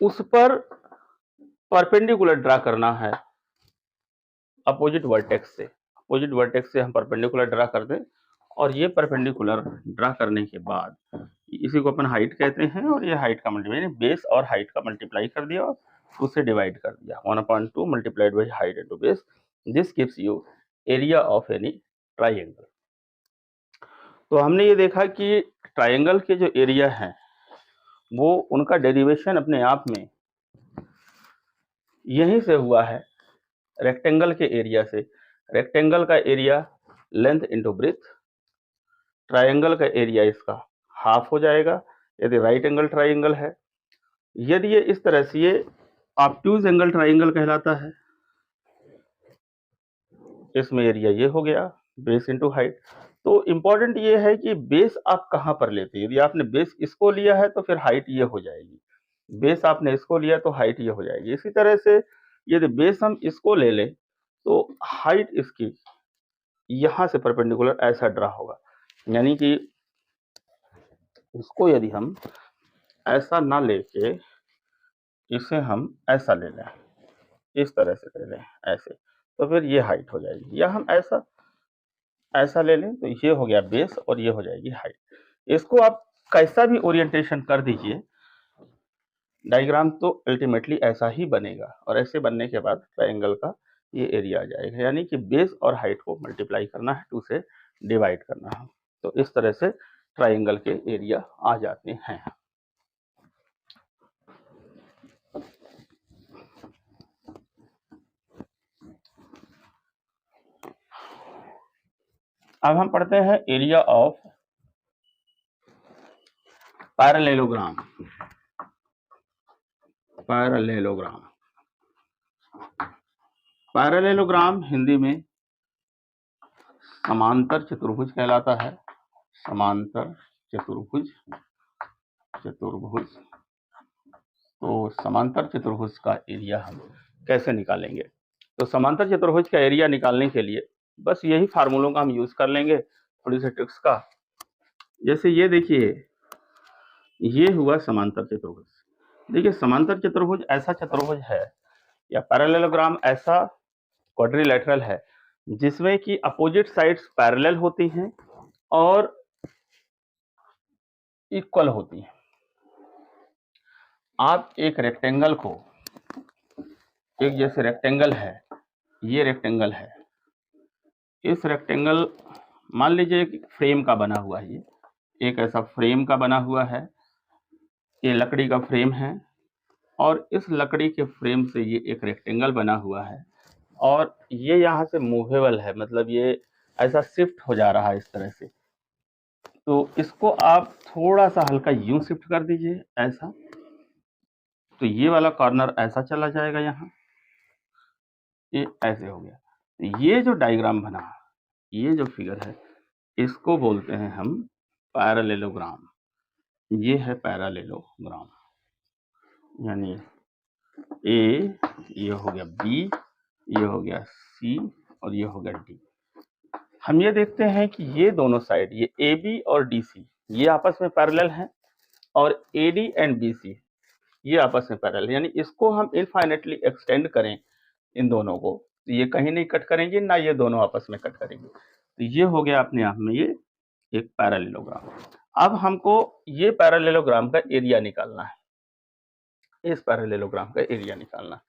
Speaker 1: उस पर परपेंडिकुलर ड्रा करना है अपोजिट वर्टेक्स से, अपोजिट वर्टेक्स से हम परपेंडिकुलर ड्रा कर दें, और ये परपेंडिकुलर ड्रा करने के बाद इसी को अपन हाइट कहते हैं, और ये हाइट का मल्टीप्लाई, बेस और हाइट का मल्टीप्लाई कर दिया और उससे डिवाइड कर दिया, 1/2 multiplied by height into base, this gives you area of any triangle. तो हमने ये देखा कि ट्राइंगल के जो एरिया हैं वो उनका डेरिवेशन अपने आप में यहीं से हुआ है रेक्टेंगल के एरिया से। रेक्टेंगल का area length into breath, triangle का एरिया इसका हाफ हो जाएगा यदि राइट एंगल ट्राइंगल है। यदि ये इस तरह से ये ऑब्ट्यूज एंगल ट्राइंगल कहलाता है, इसमें एरिया ये हो गया बेस इंटू हाइट। तो इंपॉर्टेंट ये है कि बेस आप कहाँ पर लेते हैं। यदि आपने बेस इसको लिया है तो फिर हाइट ये हो जाएगी, बेस आपने इसको लिया तो हाइट ये हो जाएगी। इसी तरह से यदि बेस हम इसको ले लें तो हाइट इसकी यहां से परपेंडिकुलर ऐसा ड्रा होगा, यानी कि इसको यदि हम ऐसा ना लेके इसे हम ऐसा ले लें, इस तरह से ले लें ऐसे, तो फिर ये हाइट हो जाएगी। या हम ऐसा ऐसा ले लें तो ये हो गया बेस और ये हो जाएगी हाइट। इसको आप कैसा भी ओरिएंटेशन कर दीजिए, डायग्राम तो अल्टीमेटली ऐसा ही बनेगा, और ऐसे बनने के बाद ट्रायंगल का ये एरिया आ जाएगा, यानी कि बेस और हाइट को मल्टीप्लाई करना है, 2 से डिवाइड करना है। तो इस तरह से ट्रायंगल के एरिया आ जाते हैं। अब हम पढ़ते हैं area of parallelogram. Parallelogram, parallelogram Hindi में समांतर चतुर्भुज कहलाता है। समांतर चतुर्भुज, चतुर्भुज। तो समांतर चतुर्भुज का एरिया हम कैसे निकालेंगे? तो समांतर चतुर्भुज का एरिया निकालने के लिए बस यही फार्मूलों का हम यूज कर लेंगे, थोड़ी सी ट्रिक्स का। जैसे ये देखिए, ये हुआ समांतर चतुर्भुज। देखिए समांतर चतुर्भुज ऐसा चतुर्भुज है या पैरेललोग्राम ऐसा क्वाड्रिलेटरल है जिसमें कि अपोजिट साइड्स पैरेलल होती हैं और इक्वल होती हैं। आप एक रेक्टेंगल को, एक जैसे रेक्टेंगल है, ये रेक्टेंगल है, इस रेक्टेंगल मान लीजिए एक फ्रेम का बना हुआ है, ये एक ऐसा फ्रेम का बना हुआ है, ये लकड़ी का फ्रेम है, और इस लकड़ी के फ्रेम से ये एक रेक्टेंगल बना हुआ है, और ये यहाँ से मूवेबल है, मतलब ये ऐसा शिफ्ट हो जा रहा है इस तरह से। तो इसको आप थोड़ा सा हल्का यूं शिफ्ट कर दीजिए ऐसा, तो ये वाला कॉर्नर ऐसा चला जाएगा, यहाँ ये ऐसे हो गया। तो ये जो डायग्राम बना, ये जो फिगर है, इसको बोलते हैं हम पैरेललोग्राम। ये है पैरेललोग्राम, यानी ए, ये हो गया बी, ये हो गया सी, और ये हो गया डी। हम ये देखते हैं कि ये दोनों साइड, ये ए बी और डी सी, ये आपस में पैरेलल हैं, और A D and B C ये आपस में पैरेलल, यानी इसको हम इनफाइनेटली एक्सटेंड करें इन दोनों को, तो ये कहीं नहीं कट करेंगे, ना ये दोनों आपस में कट करेंगे। तो ये हो गया अपने आप में ये एक पैरेललोग्राम। अब हमको ये पैरेललोग्राम का एरिया निकालना है, इस पैरेललोग्राम का एरिया निकालना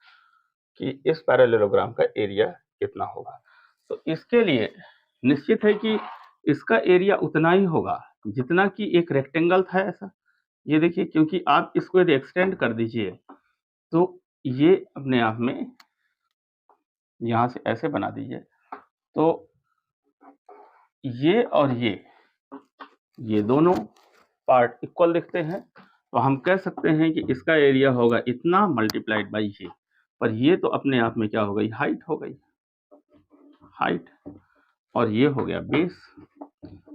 Speaker 1: कि इस पैरेललोग्राम का एरिया कितना होगा। तो इसके लिए निश्चित है कि इसका एरिया उतना ही होगा जितना कि एक रेक्टेंगल था ऐसा। ये देखिए, क्योंकि आप इसको यदि एक्सटेंड कर दीजिए तो ये अपने आप में यहां से ऐसे बना दीजिए, तो ये और ये दोनों पार्ट इक्वल दिखते हैं, तो हम कह सकते हैं कि इसका एरिया होगा इतना मल्टीप्लाइड बाई ये, पर ये तो अपने आप में क्या हो गई, हाइट हो गई, हाइट, और ये हो गया बेस।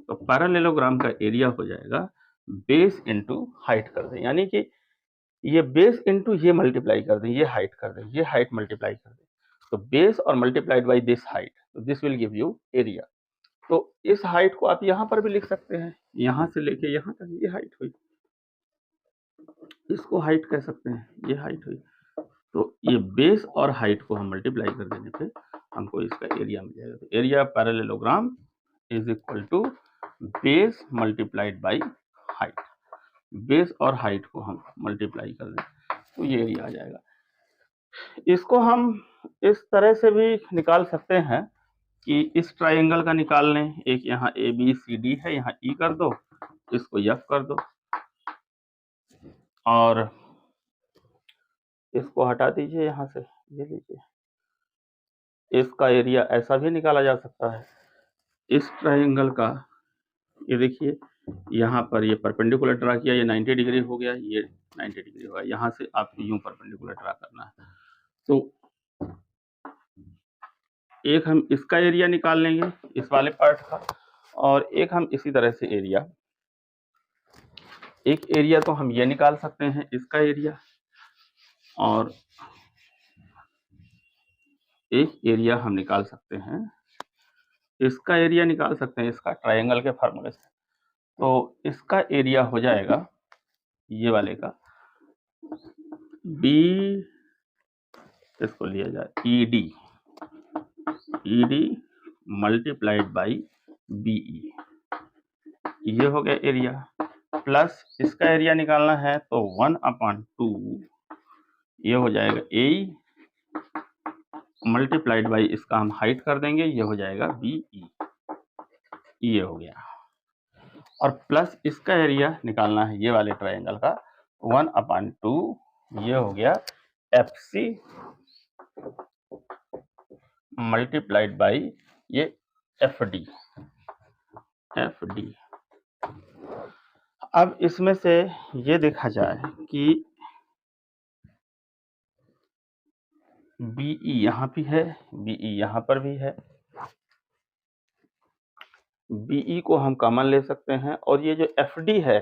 Speaker 1: तो पैरेललोग्राम का एरिया हो जाएगा बेस इंटू हाइट कर दें, यानी कि ये बेस इंटू ये मल्टीप्लाई कर दें, ये हाइट कर दें, ये हाइट मल्टीप्लाई कर दें, तो बेस और मल्टीप्लाइड बाई दिस हाइट, तो this will give you area. तो इस हाइट को आप यहाँ पर भी लिख सकते हैं, यहाँ से लेके यहाँ तक ये हाइट हुई, इसको हाइट कह सकते हैं, ये हाइट हुई। तो ये बेस और हाइट को हम मल्टीप्लाई कर देने पे हमको इसका एरिया मिल जाएगा। तो area parallelogram is equal to base multiplied by height. Base और हाइट को हम मल्टीप्लाई कर दें तो ये एरिया आ जाएगा। इसको हम इस तरह से भी निकाल सकते हैं कि इस ट्राइंगल का निकाल लें, एक यहाँ ए बी सी डी है, यहाँ ई कर दो, इसको एफ कर दो, और इसको हटा दीजिए यहाँ से, ये लीजिए। इसका एरिया ऐसा भी निकाला जा सकता है, इस ट्राइंगल का, ये देखिए यहाँ पर ये परपेंडिकुलर ड्रा किया, ये 90 डिग्री हो गया, ये 90 डिग्री होगा, यहाँ से आपको यूं परपेंडिकुलर ड्रा करना है। तो एक हम इसका एरिया निकाल लेंगे इस वाले पार्ट का, और एक हम इसी तरह से एरिया, एक एरिया तो हम ये निकाल सकते हैं इसका एरिया, और एक एरिया हम निकाल सकते हैं इसका एरिया, निकाल सकते हैं इसका ट्रायंगल के फार्मूले से। तो इसका एरिया हो जाएगा ये वाले का बी, इसको लिया जाए ईडी मल्टीप्लाइड बाई बीई, ये हो गया एरिया, प्लस इसका एरिया निकालना है तो 1/2 ये हो जाएगा ए मल्टीप्लाइड बाई इसका हम हाइट कर देंगे, ये हो जाएगा बीई, ये हो गया, और प्लस इसका एरिया निकालना है ये वाले ट्रायंगल का 1/2 ये हो गया एफ सी मल्टीप्लाइड बाई ये एफ डी। अब इसमें से ये देखा जाए कि बीई यहाँ भी है, बीई यहाँ पर भी है, बीई को हम कॉमन ले सकते हैं, और ये जो एफ डी है,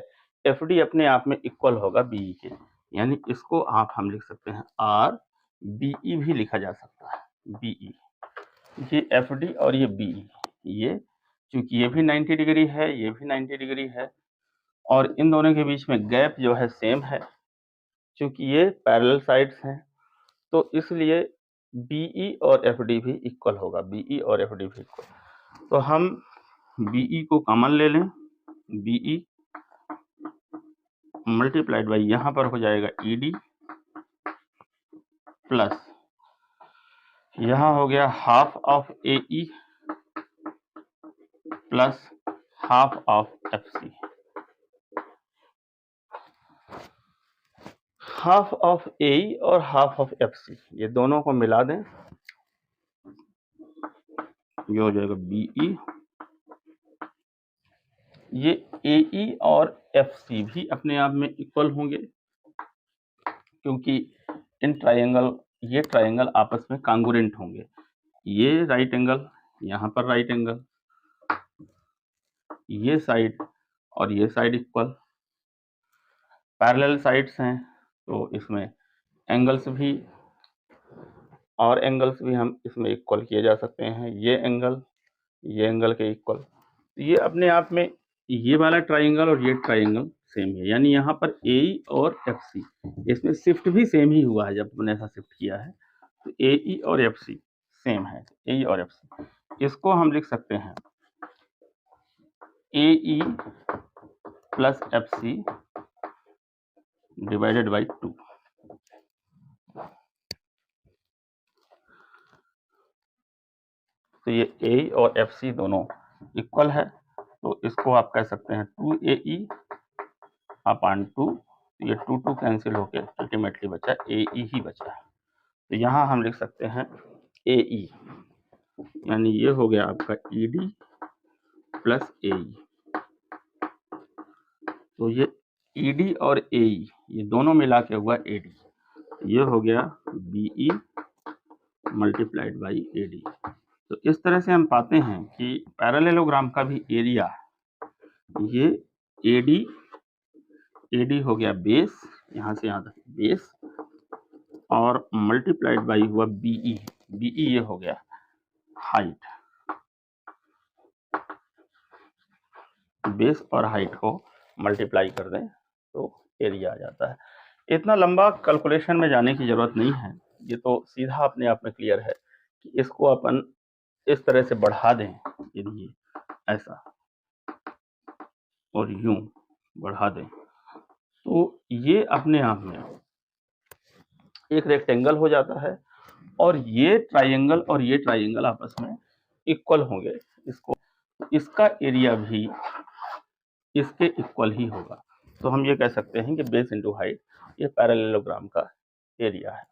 Speaker 1: एफ डी अपने आप में इक्वल होगा बीई के, यानी इसको आप हम लिख सकते हैं आर बीई भी लिखा जा सकता है, बीई, ये एफ डी और ये बीई, ये चूंकि ये भी 90 डिग्री है, ये भी 90 डिग्री है, और इन दोनों के बीच में गैप जो है सेम है, चूंकि ये पैरेलल साइड्स हैं, तो इसलिए बीई और एफ डी भी इक्वल होगा, बीई और एफ डी भी इक्वल। तो हम बीई को कॉमन ले लें, बीई मल्टीप्लाइड बाई यहाँ पर हो जाएगा ईडी, प्लस यहाँ हो गया half of A E plus half of F C, half of A E और हाफ ऑफ एफ सी, ये दोनों को मिला दें, ये हो जाएगा बीई, ये ए ई और एफ सी भी अपने आप में इक्वल होंगे, क्योंकि इन ट्रायंगल, ये ट्रायंगल आपस में कांगुरेंट होंगे, ये राइट एंगल, यहाँ पर राइट एंगल, ये साइड और ये साइड इक्वल, पैरेलल साइड्स हैं, तो इसमें एंगल्स भी और एंगल्स भी हम इसमें इक्वल किए जा सकते हैं, ये एंगल के इक्वल। तो ये अपने आप में ये वाला ट्रायंगल और ये ट्रायंगल सेम है, यानी यहाँ पर ए और एफ सी, इसमें शिफ्ट भी सेम ही हुआ है, जब हमने ऐसा शिफ्ट किया है, तो ए ई और एफ सी सेम है, ए और एफ सी, इसको हम लिख सकते हैं A E plus F C divided by 2। तो ये ए और एफ सी दोनों इक्वल है, तो इसको आप कह सकते हैं 2AE/2, ये 2 कैंसिल होके अल्टीमेटली बचा AE ही बचा है। तो यहाँ हम लिख सकते हैं AE, यानी ये हो गया आपका ED प्लस AE। तो ये ED और AE ये दोनों मिला के हुआ AD, ये हो गया BE मल्टीप्लाइड बाई AD। तो इस तरह से हम पाते हैं कि पैरेललोग्राम का भी एरिया, ये AD हो गया बेस, यहाँ से यहाँ तक बेस, और मल्टीप्लाइड बाई हुआ BE ये हो गया हाइट। बेस और हाइट को मल्टीप्लाई कर दें तो एरिया आ जाता है। इतना लंबा कैलकुलेशन में जाने की जरूरत नहीं है, ये तो सीधा अपने आप में क्लियर है कि इसको अपन इस तरह से बढ़ा दें, यदि ऐसा और यूं बढ़ा दें तो ये अपने आप में एक रेक्टेंगल हो जाता है, और ये ट्राइंगल आपस में इक्वल होंगे। इसका एरिया भी इसके इक्वल ही होगा। तो हम ये कह सकते हैं कि बेस इंटू हाइट ये पैरेललोग्राम का एरिया है।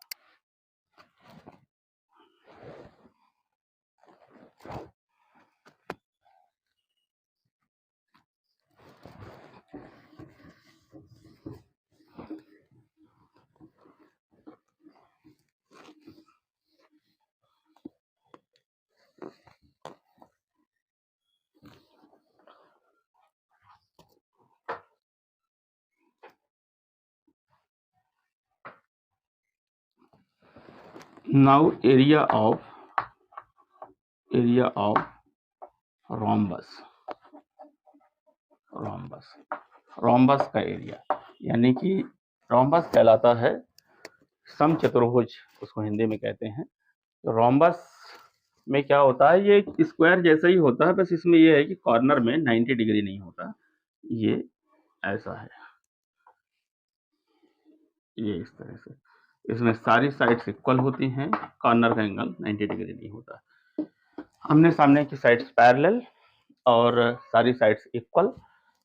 Speaker 1: नाउ एरिया ऑफ रोम्बस का एरिया, यानी कि रोम्बस कहलाता है समचतुर्भुज, उसको हिंदी में कहते हैं। तो रोम्बस में क्या होता है, ये स्क्वायर जैसा ही होता है, बस इसमें ये है कि कॉर्नर में 90 डिग्री नहीं होता, ये ऐसा है, ये इस तरह से। इसमें सारी साइड्स इक्वल होती हैं, कॉर्नर का एंगल 90 डिग्री नहीं होता। आमने सामने की साइड्स पैरेलल और सारी साइड्स इक्वल,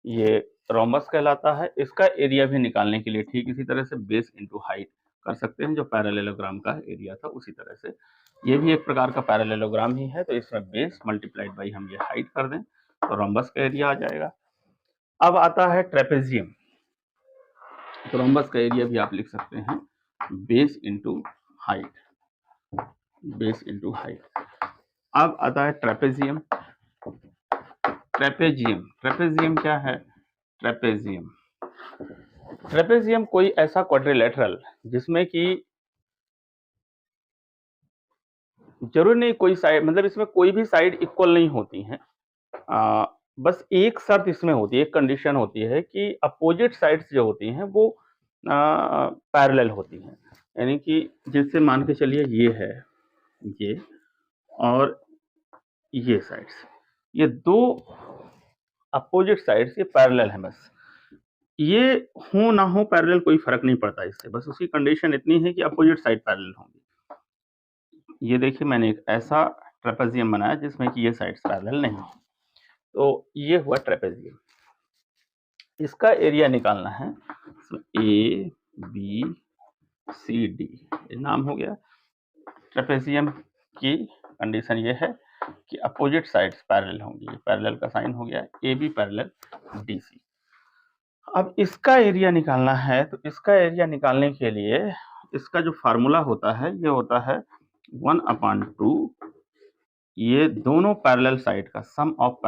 Speaker 1: ये रोम्बस कहलाता है। इसका एरिया भी निकालने के लिए ठीक इसी तरह से बेस इंटू हाइट कर सकते हैं, जो पैरेललोग्राम का एरिया था उसी तरह से ये भी एक प्रकार का पैरेललोग्राम ही है। तो इसमें बेस मल्टीप्लाइड बाई हम ये हाइट कर दें तो रोम्बस का एरिया आ जाएगा। अब आता है ट्रेपेजियम। तो रोम्बस का एरिया भी आप लिख सकते हैं बेस इंटू हाइट, अब आता है ट्रेपेजियम। ट्रेपेजियम क्या है? ट्रेपेजियम कोई ऐसा क्वाड्रिलेटरल जिसमें कि जरूर नहीं कोई साइड, मतलब इसमें कोई भी साइड इक्वल नहीं होती है, बस एक शर्त इसमें होती है, एक कंडीशन होती है कि अपोजिट साइड्स जो होती हैं वो पैरेलल होती हैं। यानी कि जैसे मान के चलिए ये है, ये और ये साइड्स, ये दो अपोजिट साइड्स ये पैरेलल है, बस ये हो ना हो पैरेलल कोई फर्क नहीं पड़ता इससे, बस उसकी कंडीशन इतनी है कि अपोजिट साइड पैरेलल होंगी। ये देखिए मैंने एक ऐसा ट्रेपेजियम बनाया जिसमें कि ये साइड्स पैरेलल नहीं है, तो ये हुआ ट्रेपेजियम। इसका एरिया निकालना है, ABCD ये नाम हो गया। ट्रेपेजियम की कंडीशन ये है कि अपोजिट साइड्स पैरेलल होंगी, पैरेलल का साइन हो गया AB पैरेलल DC। अब इसका एरिया निकालना है, तो इसका एरिया निकालने के लिए इसका जो फार्मूला होता है ये होता है 1/2 ये दोनों पैरेलल साइड का sum of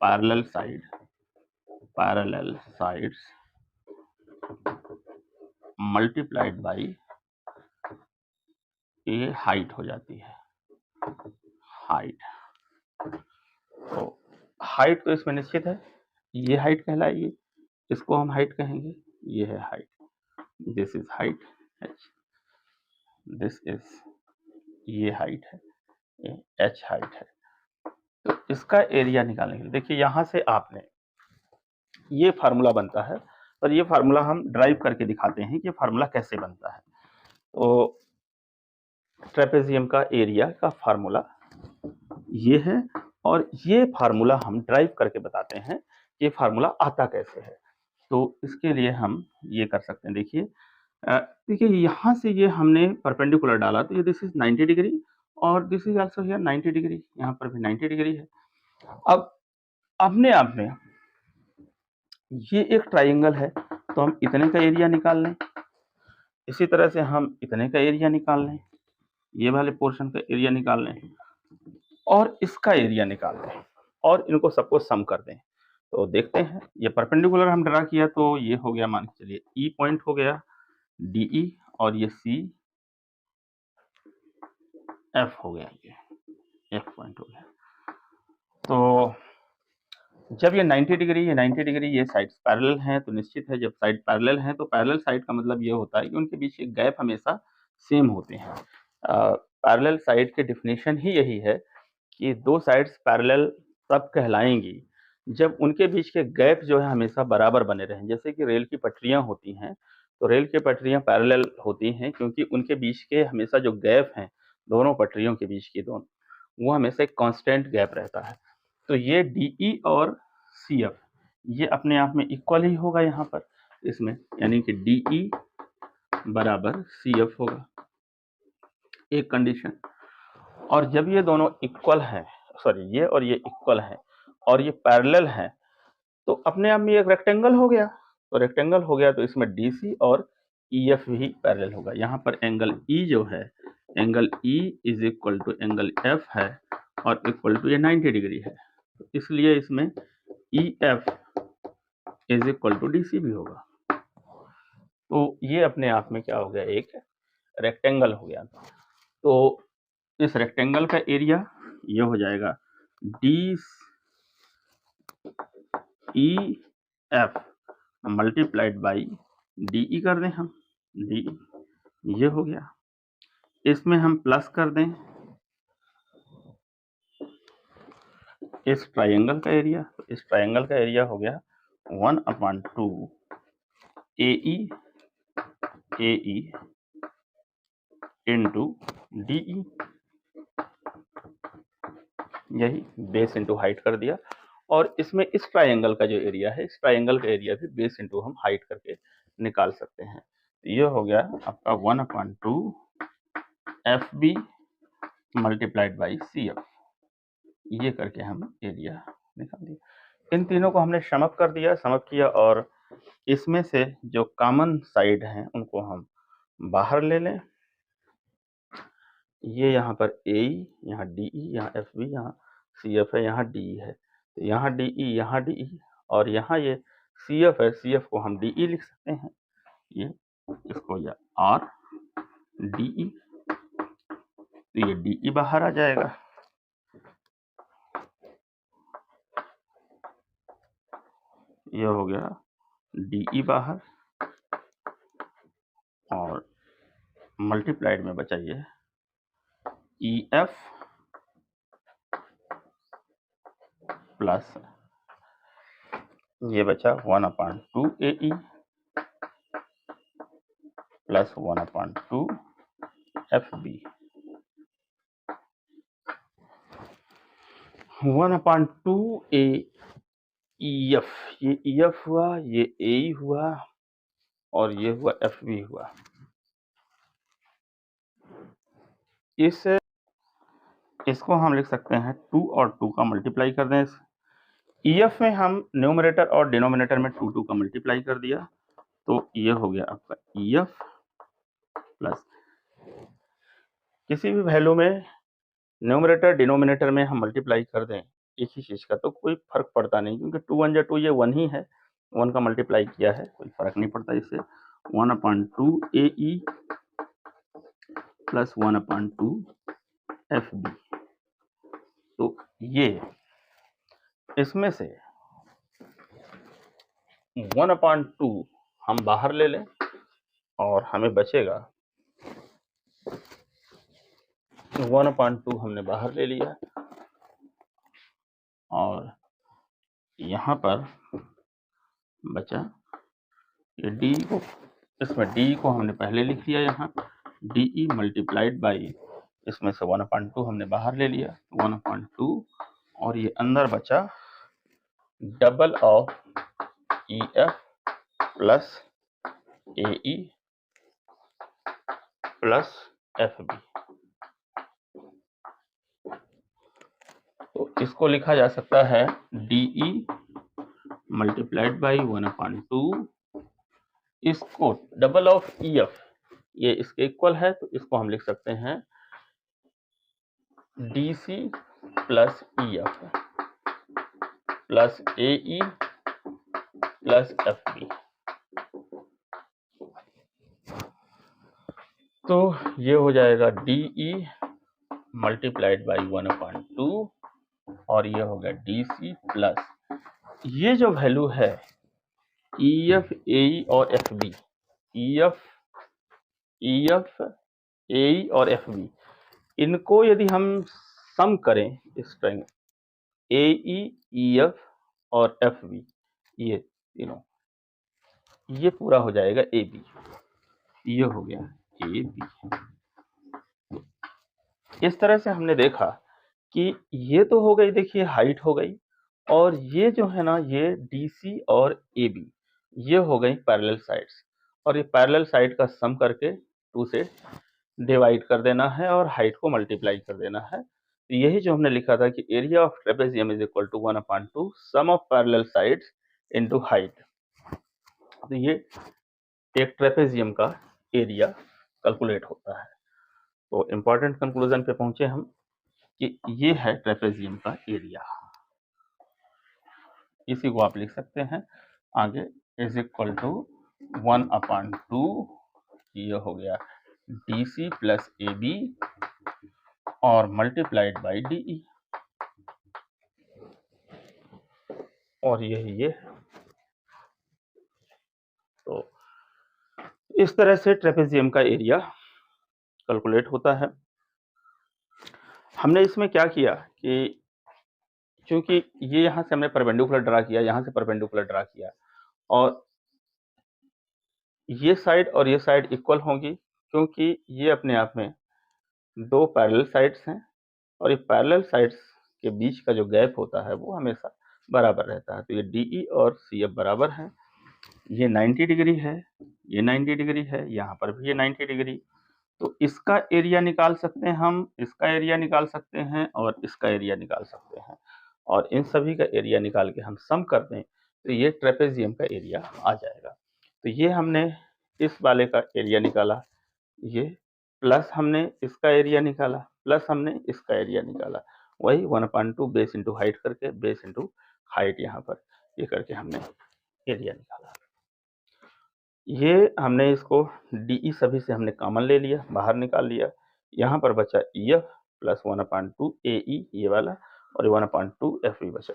Speaker 1: parallel sides multiplied by ये हाइट हो जाती है, हाइट। तो हाइट तो इसमें निश्चित है, ये हाइट कहलाएगी, इसको हम हाइट कहेंगे, ये है height, this is height h, this is ये हाइट है, ये h हाइट है। तो इसका एरिया निकालने के लिए देखिए यहां से आपने ये फार्मूला बनता है, और ये फार्मूला हम ड्राइव करके दिखाते हैं कि ये फार्मूला कैसे बनता है। तो ट्रेपेजियम का एरिया का फार्मूला ये है, और ये फार्मूला हम ड्राइव करके बताते हैं कि ये फार्मूला आता कैसे है। तो इसके लिए हम ये कर सकते हैं, देखिए देखिए यहाँ से ये हमने परपेंडिकुलर डाला तो ये दिस इज 90 डिग्री और this is also here 90 degree, यहाँ पर भी 90 डिग्री है। अब अपने आप में ये एक ट्राइंगल है तो हम इतने का एरिया निकाल लें, इसी तरह से हम इतने का एरिया निकाल लें, ये वाले पोर्शन का एरिया निकाल लें और इसका एरिया निकाल लें और इनको सबको सम कर दें। तो देखते हैं, ये परपेंडिकुलर हम ड्रा किया तो ये हो गया, मान के चलिए ई पॉइंट हो गया डीई और ये सी एफ हो गया, ये एफ पॉइंट हो गया। तो जब ये 90 डिग्री, ये 90 डिग्री, ये साइड्स पैरेलल हैं तो निश्चित है जब साइड पैरेलल हैं तो पैरेलल साइड का मतलब ये होता है कि उनके बीच के गैप हमेशा सेम होते हैं। पैरेलल साइड की डेफिनेशन ही यही है कि दो साइड्स पैरेलल तब कहलाएंगी जब उनके बीच के गैप जो है हमेशा बराबर बने रहें। जैसे कि रेल की पटरियां होती हैं तो रेल की पटरियां पैरेलल होती हैं क्योंकि उनके बीच के हमेशा जो गैप हैं दोनों पटरियों के बीच की दोनों, वो हमेशा एक कांस्टेंट गैप रहता है। तो ये डीई और सी एफ ये अपने आप में इक्वल ही होगा यहाँ पर इसमें, यानी कि डीई बराबर सी एफ होगा, एक कंडीशन। और जब ये दोनों इक्वल हैं, सॉरी ये और ये इक्वल हैं और ये पैरेलल हैं तो अपने आप में एक रेक्टेंगल हो गया। तो रेक्टेंगल हो गया तो इसमें डीसी और ईएफ भी पैरेलल होगा। यहाँ पर एंगल ई जो है, angle E is equal to angle F है और इक्वल टू ये 90 डिग्री है, तो इसलिए इसमें E F is equal to D C भी होगा। तो ये अपने आप में क्या हो गया, एक रेक्टेंगल हो गया। तो इस रेक्टेंगल का एरिया ये हो जाएगा D E F multiplied by D E कर दें हम, डी ये हो गया, इसमें हम प्लस कर दें इस ट्राइंगल का एरिया। तो इस ट्राइंगल का एरिया हो गया 1/2 AE इंटू DE, यही बेस इंटू हाइट कर दिया। और इसमें इस ट्राइंगल का जो एरिया है, इस ट्राइंगल का एरिया भी बेस इंटू हम हाइट करके निकाल सकते हैं। तो ये हो गया आपका 1/2 FB मल्टीप्लाइड बाई CF, ये करके हम एरिया निकाल दिया। इन तीनों को हमने समअप कर दिया, समअप किया और इसमें से जो कॉमन साइड हैं उनको हम बाहर ले लें। ये यहाँ पर AE, यहाँ DE, यहाँ FB, यहाँ CF है, यहाँ DE है। तो यहाँ DE, यहाँ DE और यहाँ ये CF है, CF को हम DE लिख सकते हैं, ये इसको या R DE, तो ये DE बाहर आ जाएगा। ये हो गया DE बाहर और मल्टीप्लाइड में बचा ये EF प्लस ये बचा 1/2 AE प्लस 1/2 FB, 1/2 EF, ये EF हुआ, ये AE हुआ और ये हुआ FB हुआ। इसको हम लिख सकते हैं 2 और 2 का मल्टीप्लाई कर दें। EF में हम न्यूमरेटर और डिनोमिनेटर में 2 का मल्टीप्लाई कर दिया, तो ये हो गया आपका EF प्लस, किसी भी वैल्यू में न्यूमरेटर डिनोमिनेटर में हम मल्टीप्लाई कर दें एक ही चीज का तो कोई फर्क पड़ता नहीं, क्योंकि 2 1 2 ये 1 ही है, 1 का मल्टीप्लाई किया है, कोई फर्क नहीं पड़ता इससे। 1/2 AE प्लस 1/2 FB, तो ये इसमें से 1/2 हम बाहर ले लें और हमें बचेगा 1/2 हमने बाहर ले लिया और यहाँ पर बचा ये D को, इसमें D को हमने पहले लिख लिया, यहाँ DE मल्टीप्लाइड बाई इसमें से 1/2 हमने बाहर ले लिया 1/2 और ये अंदर बचा double of EF plus AE plus F B. तो इसको लिखा जा सकता है DE मल्टीप्लाइड बाई 1/2, इसको डबल ऑफ EF, ये इसके इक्वल है तो इसको हम लिख सकते हैं DC plus EF plus AE plus FB। तो ये हो जाएगा DE मल्टीप्लाइड बाई 1/2 और ये हो गया DC प्लस, ये जो वैल्यू है EF, AE और FB, EF, AE और FB, इनको यदि हम सम करें इस ट्रायंगल AE, EF और FB, ये तीनों, ये पूरा हो जाएगा AB। ये हो गया AB। इस तरह से हमने देखा कि ये तो हो गई, देखिए हाइट हो गई, और ये जो है ना ये DC और AB, ये हो गई पैरेलल साइड्स, और ये पैरेलल साइड का सम करके 2 से डिवाइड कर देना है और हाइट को मल्टीप्लाई कर देना है। तो यही जो हमने लिखा था कि area of trapezium is equal to 1/2 sum of parallel sides into height. तो ये एक ट्रेपेजियम का एरिया कैलकुलेट होता है। तो इंपॉर्टेंट कंक्लूजन पे पहुंचे हम कि ये है ट्रेपेजियम का एरिया। इसी को आप लिख सकते हैं आगे इज इक्वल टू 1/2, ये हो गया DC प्लस AB और मल्टीप्लाइड बाई DE, और यही ये। तो इस तरह से ट्रेपेजियम का एरिया कैलकुलेट होता है। हमने इसमें क्या किया कि क्योंकि ये यहाँ से हमने परपेंडिकुलर ड्रा किया, यहाँ से परपेंडिकुलर ड्रा किया, और ये साइड और ये साइड इक्वल होंगी क्योंकि ये अपने आप में दो पैरेलल साइड्स हैं, और ये पैरेलल साइड्स के बीच का जो गैप होता है वो हमेशा बराबर रहता है। तो ये DE और CF बराबर हैं, ये 90 डिग्री है, ये 90 डिग्री है, यहाँ पर भी ये 90 डिग्री। तो इसका एरिया निकाल सकते हैं हम, इसका एरिया निकाल सकते हैं और इसका एरिया निकाल सकते हैं, और इन सभी का एरिया निकाल के हम सम कर दें तो ये ट्रेपेजियम का एरिया आ जाएगा। तो ये हमने इस वाले का एरिया निकाला, ये प्लस हमने इसका एरिया निकाला, प्लस हमने इसका एरिया निकाला, वही 1/2 बेस इंटू हाइट करके, बेस इंटू हाइट यहाँ पर ये करके हमने एरिया निकाला। ये हमने इसको DE सभी से हमने कॉमन ले लिया, बाहर निकाल लिया, यहाँ पर बचा EF प्लस 1/2 AE ये वाला, और 1/2 FB बचा।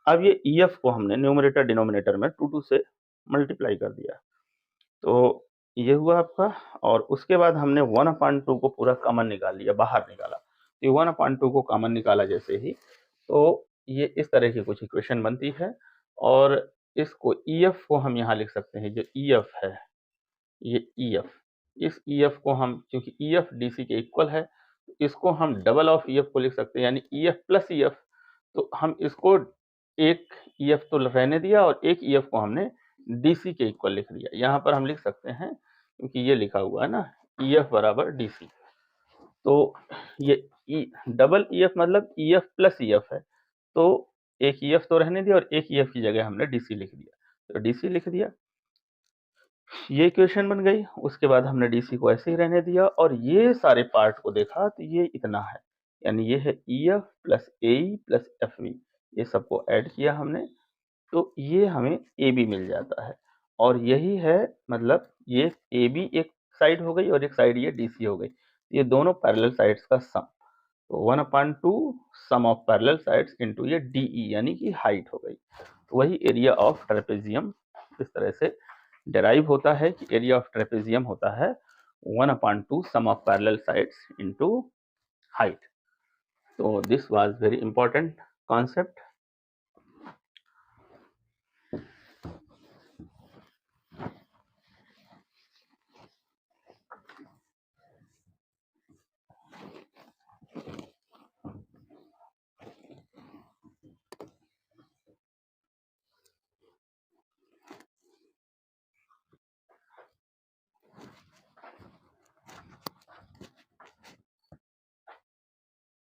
Speaker 1: अब ये EF को हमने न्यूमरेटर डिनोमिनेटर में 2 से मल्टीप्लाई कर दिया, तो ये हुआ आपका, और उसके बाद हमने 1/2 को पूरा कॉमन निकाल लिया, बाहर निकाला। तो 1/2 को कॉमन निकाला जैसे ही, तो ये इस तरह की कुछ इक्वेशन बनती है, और इसको EF को हम यहाँ लिख सकते हैं, जो EF है ये EF, इस EF को हम, क्योंकि EF DC के इक्वल है, इसको हम डबल ऑफ EF को लिख सकते हैं, यानी EF प्लस EF। तो हम इसको एक EF तो रहने दिया और एक EF को हमने DC के इक्वल लिख दिया। यहाँ पर हम लिख सकते हैं क्योंकि ये लिखा हुआ है ना EF बराबर DC, तो ये डबल EF मतलब EF प्लस EF है, तो एक EF तो रहने दिया और एक EF की जगह हमने DC लिख दिया, तो DC लिख दिया, ये इक्वेशन बन गई। उसके बाद हमने DC को ऐसे ही रहने दिया, और ये सारे पार्ट को देखा तो ये इतना है, यानी ये है EF plus AE plus FB, ये सबको ऐड किया हमने, तो ये हमें AB मिल जाता है। और यही है, मतलब ये AB एक साइड हो गई और एक साइड ये DC हो गई, ये दोनों पैरेलल साइड्स का सम, तो 1/2 sum of parallel sides into ये DE यानी कि हाइट हो गई। तो वही एरिया ऑफ ट्रेपेजियम इस तरह से डेराइव होता है कि एरिया ऑफ ट्रेपेजियम होता है 1/2 sum of parallel sides into height. तो this was very important concept